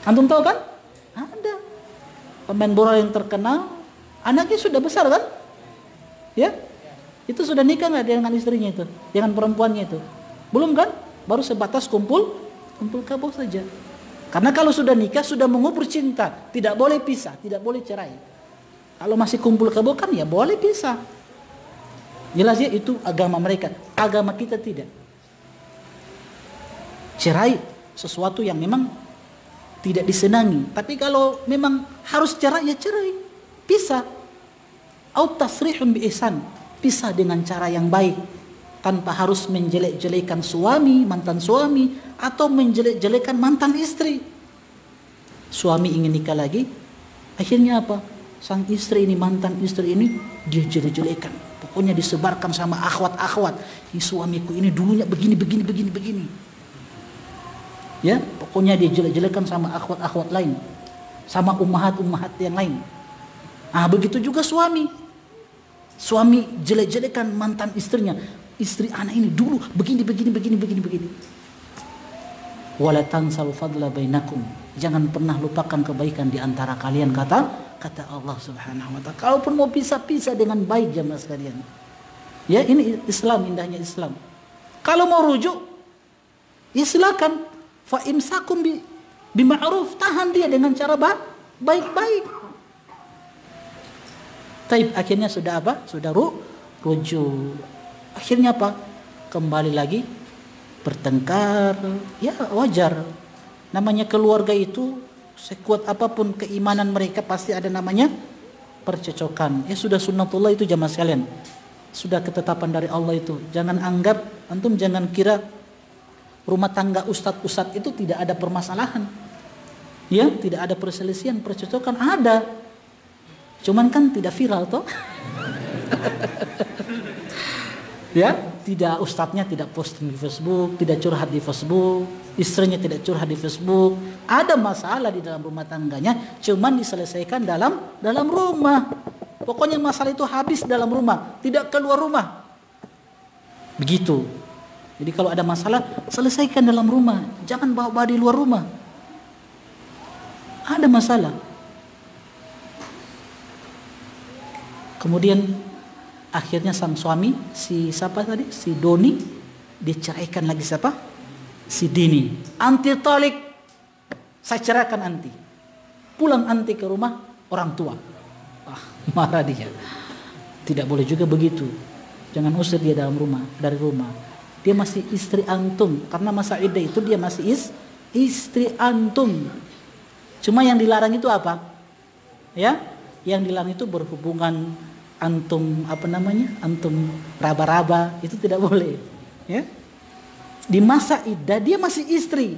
Antum tahu kan? Ada pemain bola yang terkenal, anaknya sudah besar kan? Ya, itu sudah nikah nggak dengan istrinya itu, dengan perempuannya itu? Belum kan? Baru sebatas kumpul kebo saja. Karena kalau sudah nikah, sudah mengubur cinta, tidak boleh pisah, tidak boleh cerai. Kalau masih kumpul kebo kan ya boleh pisah. Jelas ya, itu agama mereka. Agama kita tidak. Cerai sesuatu yang memang tidak disenangi. Tapi kalau memang harus cerai, ya cerai. Pisah. Au tasrihun bi ihsan. Pisah dengan cara yang baik. Tanpa harus menjelek-jelekan suami, mantan suami, atau menjelek-jelekan mantan istri. Suami ingin nikah lagi, akhirnya apa? sang istri ini, mantan istri ini, dia jelek-jelekan. Pokoknya disebarkan sama akhwat-akhwat. Ini suamiku ini dulunya begini. Ya, pokoknya dia jelek-jelekan sama akhwat-akhwat lain, sama ummahat-ummahat yang lain. Begitu juga suami jelek-jelekan mantan istrinya. Istri anak ini dulu begini. Wala tansal fadla bainakum. Jangan pernah lupakan kebaikan di antara kalian, kata Allah Subhanahu wa taala. Kalaupun mau pisah dengan baik jamaah sekalian. Ya, ini Islam, indahnya Islam. Kalau mau rujuk, ya silakan. Fa imsakum bima'ruf, tahan dia dengan cara baik-baik. Taib, akhirnya sudah apa? Sudah rujuk. Akhirnya apa? Kembali lagi bertengkar. Ya wajar. Namanya keluarga itu, sekuat apapun keimanan mereka pasti ada namanya percecokan. Ya sudah sunnatullah itu jamaah sekalian. Sudah ketetapan dari Allah itu. Jangan anggap, antum jangan kira rumah tangga ustadz-ustadz itu tidak ada permasalahan. Ya, tidak ada perselisihan, percecokan ada. Cuman kan tidak viral toh. Ya, tidak, ustadznya tidak posting di Facebook, tidak curhat di Facebook, istrinya tidak curhat di Facebook. Ada masalah di dalam rumah tangganya, cuman diselesaikan dalam rumah. Pokoknya masalah itu habis dalam rumah, tidak keluar rumah. Begitu. Jadi kalau ada masalah, selesaikan dalam rumah, jangan bawa-bawa di luar rumah. Ada masalah. Kemudian akhirnya sang suami, si siapa tadi? Si Doni, diceraikan lagi siapa? Si Dini. Anti tolik. Saya ceraikan anti. Pulang anti ke rumah orang tua. Marah dia. Tidak boleh juga begitu. Jangan usir dia dari rumah. Dia masih istri antum. Karena masa iddah itu dia masih istri antum. Cuma yang dilarang itu apa? Ya, yang dilarang itu berhubungan antum antum raba-raba, itu tidak boleh. Ya, di masa iddah dia masih istri,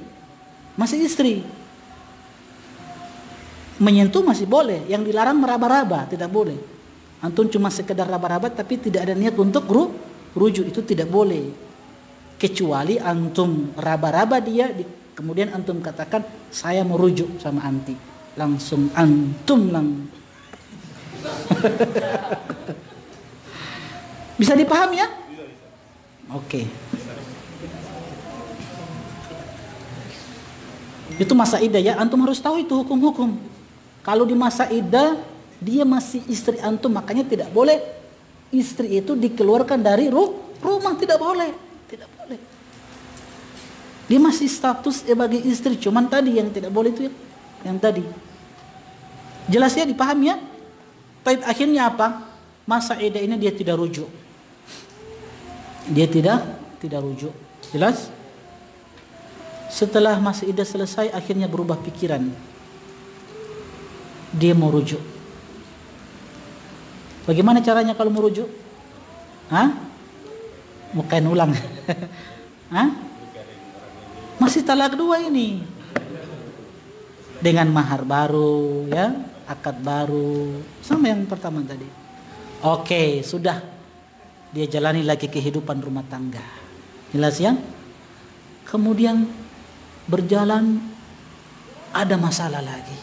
menyentuh masih boleh, yang dilarang meraba-raba tidak boleh. Antum cuma sekedar raba-raba tapi tidak ada niat untuk rujuk, itu tidak boleh. Kecuali antum raba-raba dia, kemudian antum katakan saya mau rujuk sama anti, langsung antum Bisa dipahami ya? Oke. Itu masa iddah ya, antum harus tahu itu hukum-hukum. Kalau di masa iddah dia masih istri antum, makanya tidak boleh istri itu dikeluarkan dari rumah, tidak boleh. Dia masih status sebagai istri, cuman tadi yang tidak boleh itu yang tadi. Jelas ya, dipahami ya? Tapi akhirnya apa? Masa iddah ini dia tidak rujuk. Dia tidak rujuk. Jelas? Setelah masa iddah selesai, akhirnya berubah pikiran. Dia mau rujuk. Bagaimana caranya kalau mau rujuk? Mukain ulang. Masih talak dua ini. Dengan mahar baru, ya, akad baru, sama yang pertama tadi. Oke, sudah. Dia jalani lagi kehidupan rumah tangga. Jelas ya? Kemudian berjalan, ada masalah lagi.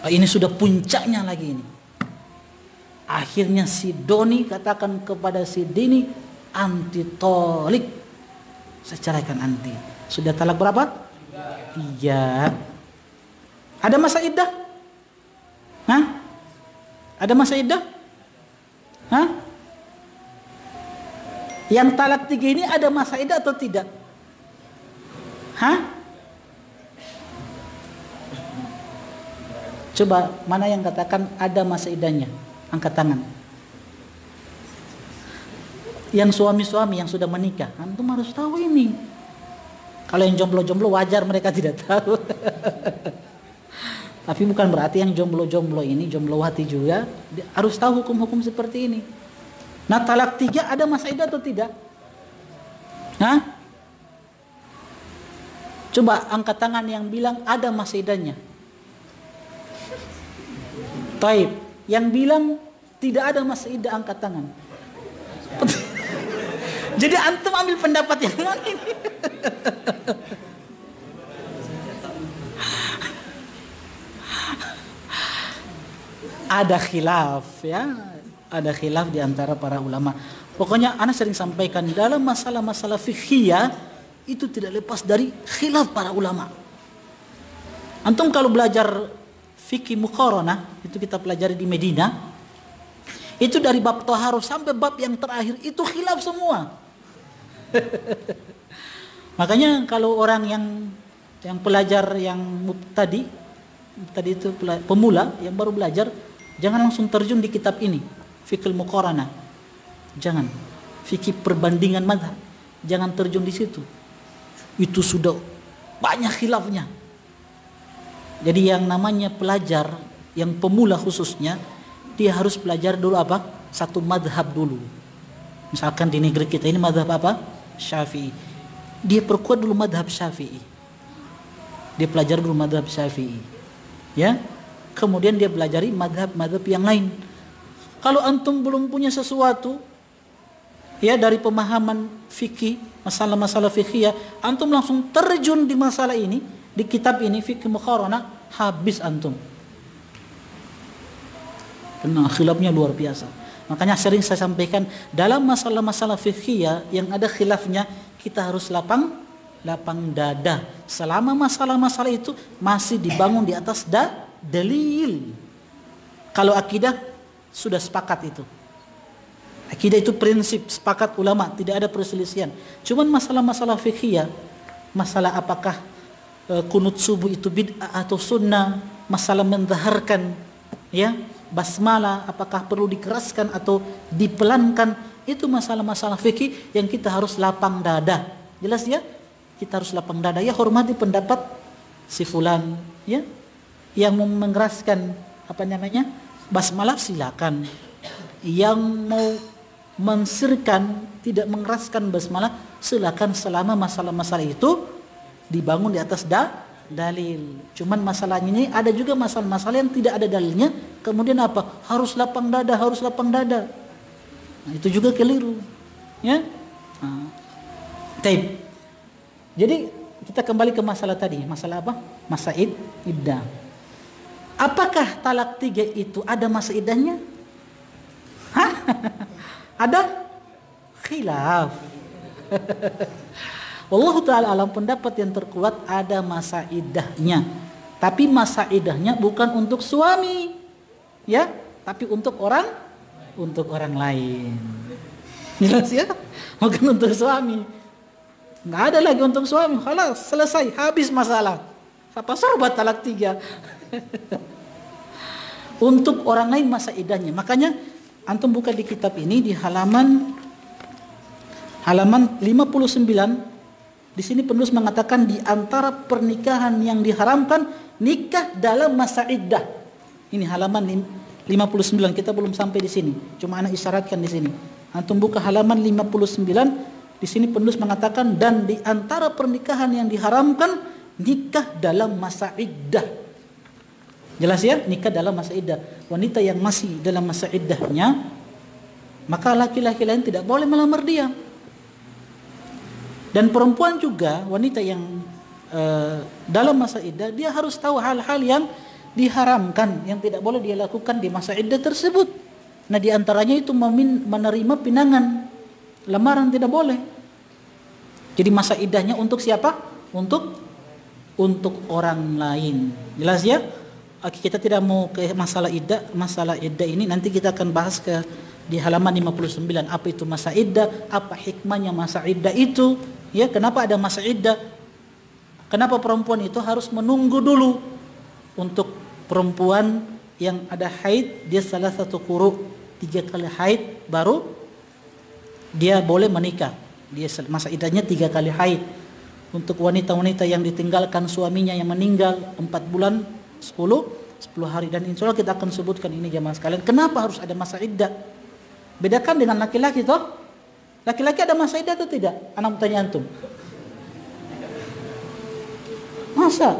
Ini sudah puncaknya lagi ini. Akhirnya si Doni katakan kepada si Dini, anti tolik. Saya ceraikan anti. Sudah talak berapa? 3. Ada masa iddah? Ada masa iddah? Yang talak 3 ini ada masa iddah atau tidak? Coba mana yang katakan ada masa iddahnya? Angkat tangan. Yang suami-suami yang sudah menikah, antum harus tahu ini. Kalau yang jomblo-jomblo wajar mereka tidak tahu. Tapi bukan berarti yang jomblo-jomblo ini, jomblowati juga harus tahu hukum-hukum seperti ini. Nah, talak 3 ada masa iddah atau tidak? Coba angkat tangan yang bilang ada masa iddahnya. Taib. Yang bilang tidak ada masa iddah angkat tangan. Jadi antum ambil pendapat yang mana ini? Ada khilaf ya, ada khilaf di antara para ulama. Pokoknya ana sering sampaikan dalam masalah-masalah fikhiyah itu tidak lepas dari khilaf para ulama. Antum kalau belajar fikih muqaranah itu kita pelajari di Medina, itu dari bab taharah sampai bab yang terakhir itu khilaf semua. Makanya kalau orang yang pelajar yang tadi itu pemula yang baru belajar, jangan langsung terjun di kitab ini, fikih muqaranah. Jangan. Fikih perbandingan mazhab. Jangan terjun di situ. Itu sudah banyak khilafnya. Jadi yang namanya pelajar, yang pemula khususnya, dia harus belajar dulu apa? Satu madhab dulu. Misalkan di negeri kita ini madhab apa? Syafi'i. Dia perkuat dulu madhab Syafi'i. Dia pelajari dulu madhab Syafi'i. Ya. Kemudian dia pelajari madhab-madhab yang lain. Kalau antum belum punya sesuatu, ya dari pemahaman fikih, masalah-masalah fikih, ya, antum langsung terjun di masalah ini, di kitab ini fikih muqaranah, habis antum. Karena khilafnya luar biasa. Makanya sering saya sampaikan dalam masalah-masalah fikih yang ada khilafnya, kita harus lapang dada. Selama masalah-masalah itu masih dibangun di atas dalil. Kalau akidah sudah sepakat itu. Akidah itu prinsip sepakat ulama, tidak ada perselisihan. Cuman masalah-masalah fikih, masalah apakah kunut subuh itu bid'ah atau sunnah, masalah mendzaharkan ya basmalah apakah perlu dikeraskan atau dipelankan, itu masalah-masalah fikih yang kita harus lapang dada. Jelas ya? Kita harus lapang dada, ya hormati pendapat si fulan ya. Yang mau mengeraskan apa namanya? Basmalah silakan. Yang mau mensirkan tidak mengeraskan basmalah silakan, selama masalah-masalah itu dibangun di atas dalil. Cuman masalahnya ini ada juga masalah-masalah yang tidak ada dalilnya, kemudian apa? Harus lapang dada. Nah, itu juga keliru. Ya? Taib. Jadi kita kembali ke masalah tadi, masalah apa? Masa iddah. Apakah talak 3 itu ada masa iddahnya? Hah? Ada khilaf. Wallahu ta'ala alam, pendapat yang terkuat ada masa iddahnya. Tapi masa iddahnya bukan untuk suami, ya, tapi untuk orang lain. Jelas ya? Bukan untuk suami. Nggak ada lagi untuk suami. Khalas, selesai, habis masalah. Apa sorbat talak 3? Untuk orang lain masa iddahnya. Makanya antum buka di kitab ini di halaman 59, di sini penulis mengatakan di antara pernikahan yang diharamkan nikah dalam masa iddah. Ini halaman 59, kita belum sampai di sini. Cuma anak isyaratkan di sini. Antum buka halaman 59, di sini penulis mengatakan dan di antara pernikahan yang diharamkan nikah dalam masa iddah. Jelas ya? Nikah dalam masa iddah. Wanita yang masih dalam masa iddahnya, maka laki-laki lain tidak boleh melamar dia. Dan perempuan juga, wanita yang dalam masa iddah, dia harus tahu hal-hal yang diharamkan, yang tidak boleh dia lakukan di masa iddah tersebut. Nah, di antaranya itu menerima pinangan, lamaran tidak boleh. Jadi masa iddahnya untuk siapa? Untuk orang lain. Jelas ya? Oke, kita tidak mau ke masalah iddah ini nanti kita akan bahas di halaman 59, apa itu masa iddah, apa hikmahnya masa iddah itu, ya, kenapa ada masa iddah? Kenapa perempuan itu harus menunggu dulu? Untuk perempuan yang ada haid, dia salah satu quru, 3 kali haid baru dia boleh menikah. Dia masa iddahnya 3 kali haid. Untuk wanita-wanita yang ditinggalkan suaminya yang meninggal 4 bulan 10 hari, dan insya Allah kita akan sebutkan ini jamaah sekalian kenapa harus ada masa iddah. Bedakan dengan laki-laki toh. Laki-laki ada masa iddah atau tidak? Anak tanya antum. Masa?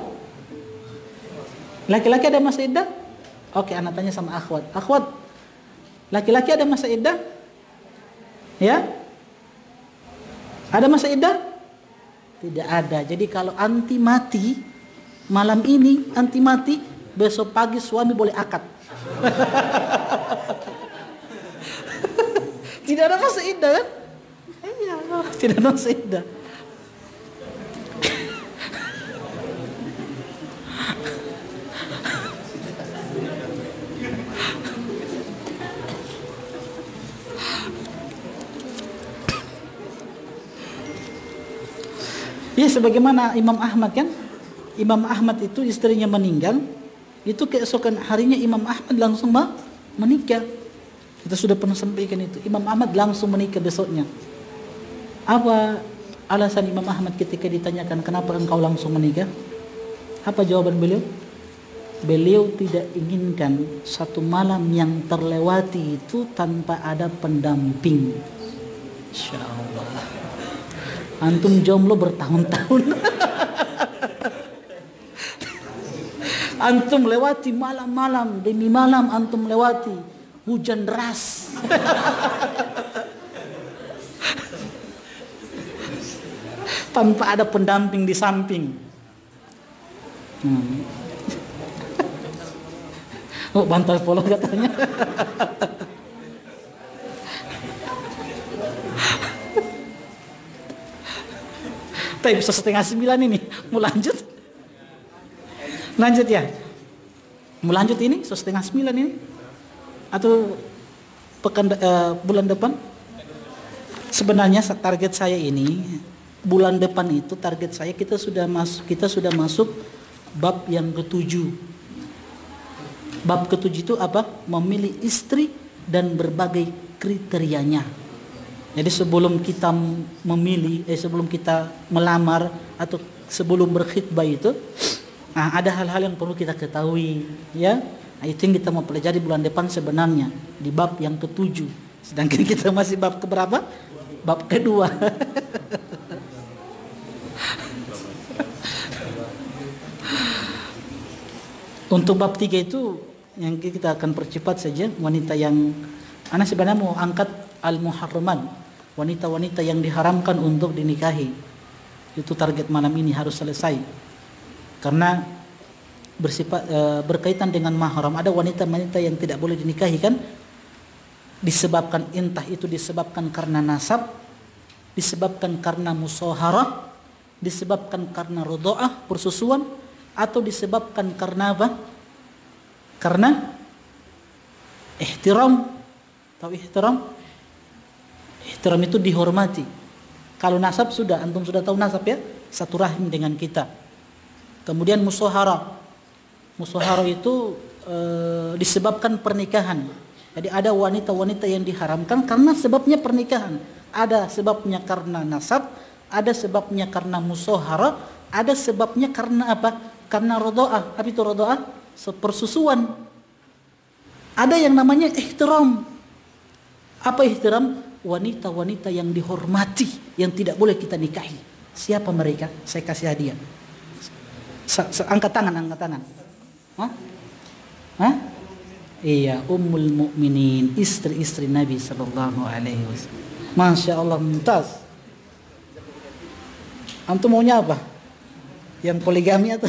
Laki-laki ada masa iddah? Oke, anak tanya sama akhwat. Akhwat, laki-laki ada masa iddah? Ya? Ada masa iddah? Tidak ada. Jadi kalau anti mati, malam ini anti mati, besok pagi suami boleh akad. Tidak ada masa iddah kan? Iya, tidak ada masa iddah. Ya sebagaimana Imam Ahmad kan, Imam Ahmad itu istrinya meninggal, itu keesokan harinya Imam Ahmad langsung menikah. Kita sudah pernah sampaikan itu. Imam Ahmad langsung menikah besoknya. Apa alasan Imam Ahmad ketika ditanyakan kenapa engkau langsung menikah? Apa jawaban beliau? Beliau tidak inginkan satu malam yang terlewati itu tanpa ada pendamping. Insya Allah. Antum jomblo bertahun-tahun. Antum lewati malam-malam demi malam, antum lewati hujan deras. Tanpa ada pendamping di samping. Oh, bantal polo katanya. Tapi bisa 8:30 ini. Mau lanjut? Lanjut ya? Mau lanjut ini 8:30 ini? Atau bulan depan? Sebenarnya target saya ini bulan depan itu target saya kita sudah masuk bab yang ke-7. Bab ke-7 itu apa? Memilih istri dan berbagai kriterianya. Jadi sebelum kita memilih, sebelum kita melamar atau sebelum berkhitbah itu, ada hal-hal yang perlu kita ketahui, ya. Itu yang kita mau pelajari bulan depan sebenarnya di bab yang ke-7. Sedangkan kita masih bab keberapa? Bab kedua. Untuk bab 3 itu yang kita akan percepat saja, wanita yang ana sebenarnya mau angkat al-muharraman, wanita-wanita yang diharamkan untuk dinikahi. Itu target malam ini harus selesai. Karena berkaitan dengan mahram, ada wanita-wanita yang tidak boleh dinikahi kan? Disebabkan entah itu disebabkan karena nasab, disebabkan karena musaharah, disebabkan karena roda'ah, persusuan, atau disebabkan karena apa? Karena ihtiram. Tahu ihtiram? Ihtiram itu dihormati. Kalau nasab sudah, antum sudah tahu nasab ya, satu rahim dengan kita. Kemudian musaharah. Musaharah itu disebabkan pernikahan. Jadi ada wanita-wanita yang diharamkan karena sebabnya pernikahan. Ada sebabnya karena nasab, ada sebabnya karena musaharah, ada sebabnya karena apa? Karena rodoah. Apa itu rodoah? Persusuan. Ada yang namanya ihtiram. Apa ihtiram? Wanita-wanita yang dihormati, yang tidak boleh kita nikahi. Siapa mereka? Saya kasih hadiah. Angkat tangan, angkat tangan. Hah? Hah? Iya, Ummul Mukminin, istri-istri Nabi sallallahu alaihi wasallam. Masya Allah, mumtaz. Antum maunya apa? Yang poligami atau?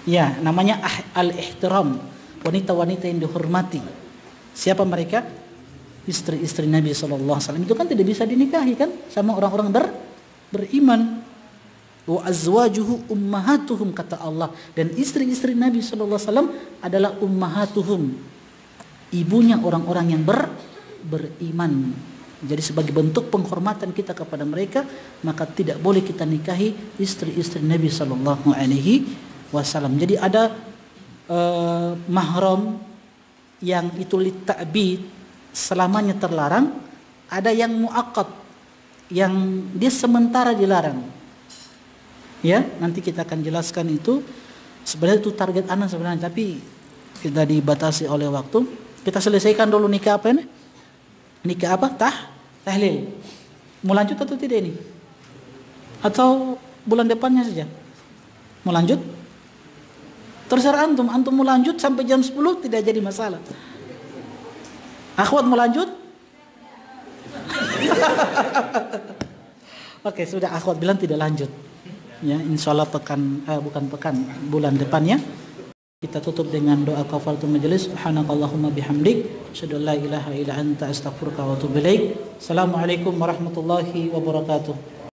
Ya, namanya al-ihtiram. Wanita-wanita yang dihormati. Siapa mereka? Istri-istri Nabi sallallahu alaihi wasallam. Itu kan tidak bisa dinikahi kan sama orang-orang beriman. Wa azwajuhu ummahatuhum, kata Allah, dan istri-istri Nabi sallallahu alaihi wasallam adalah ummahatuhum, ibunya orang-orang yang beriman. Jadi sebagai bentuk penghormatan kita kepada mereka, maka tidak boleh kita nikahi istri-istri Nabi sallallahu alaihi wasallam. Jadi ada mahram yang itu litta'bid, selamanya terlarang. Ada yang muaqqat, yang dia sementara dilarang. Ya, nanti kita akan jelaskan itu. Sebenarnya itu target anak sebenarnya, tapi kita dibatasi oleh waktu. Kita selesaikan dulu nikah apa ini? Nikah apa? Tahlil. Mau lanjut atau tidak ini? Atau bulan depannya saja? Mau lanjut? Terserah antum. Antum mau lanjut sampai jam 10 tidak jadi masalah. Akhwat mau lanjut? Oke, sudah akhwat bilang tidak lanjut. Ya, insyaallah bulan depannya. Kita tutup dengan doa kafaratul majelis. Subhanakallahumma bihamdik, asyhadu an la ilaha illa anta, astaghfiruka wa atubu ilaik. Assalamualaikum warahmatullahi wabarakatuh.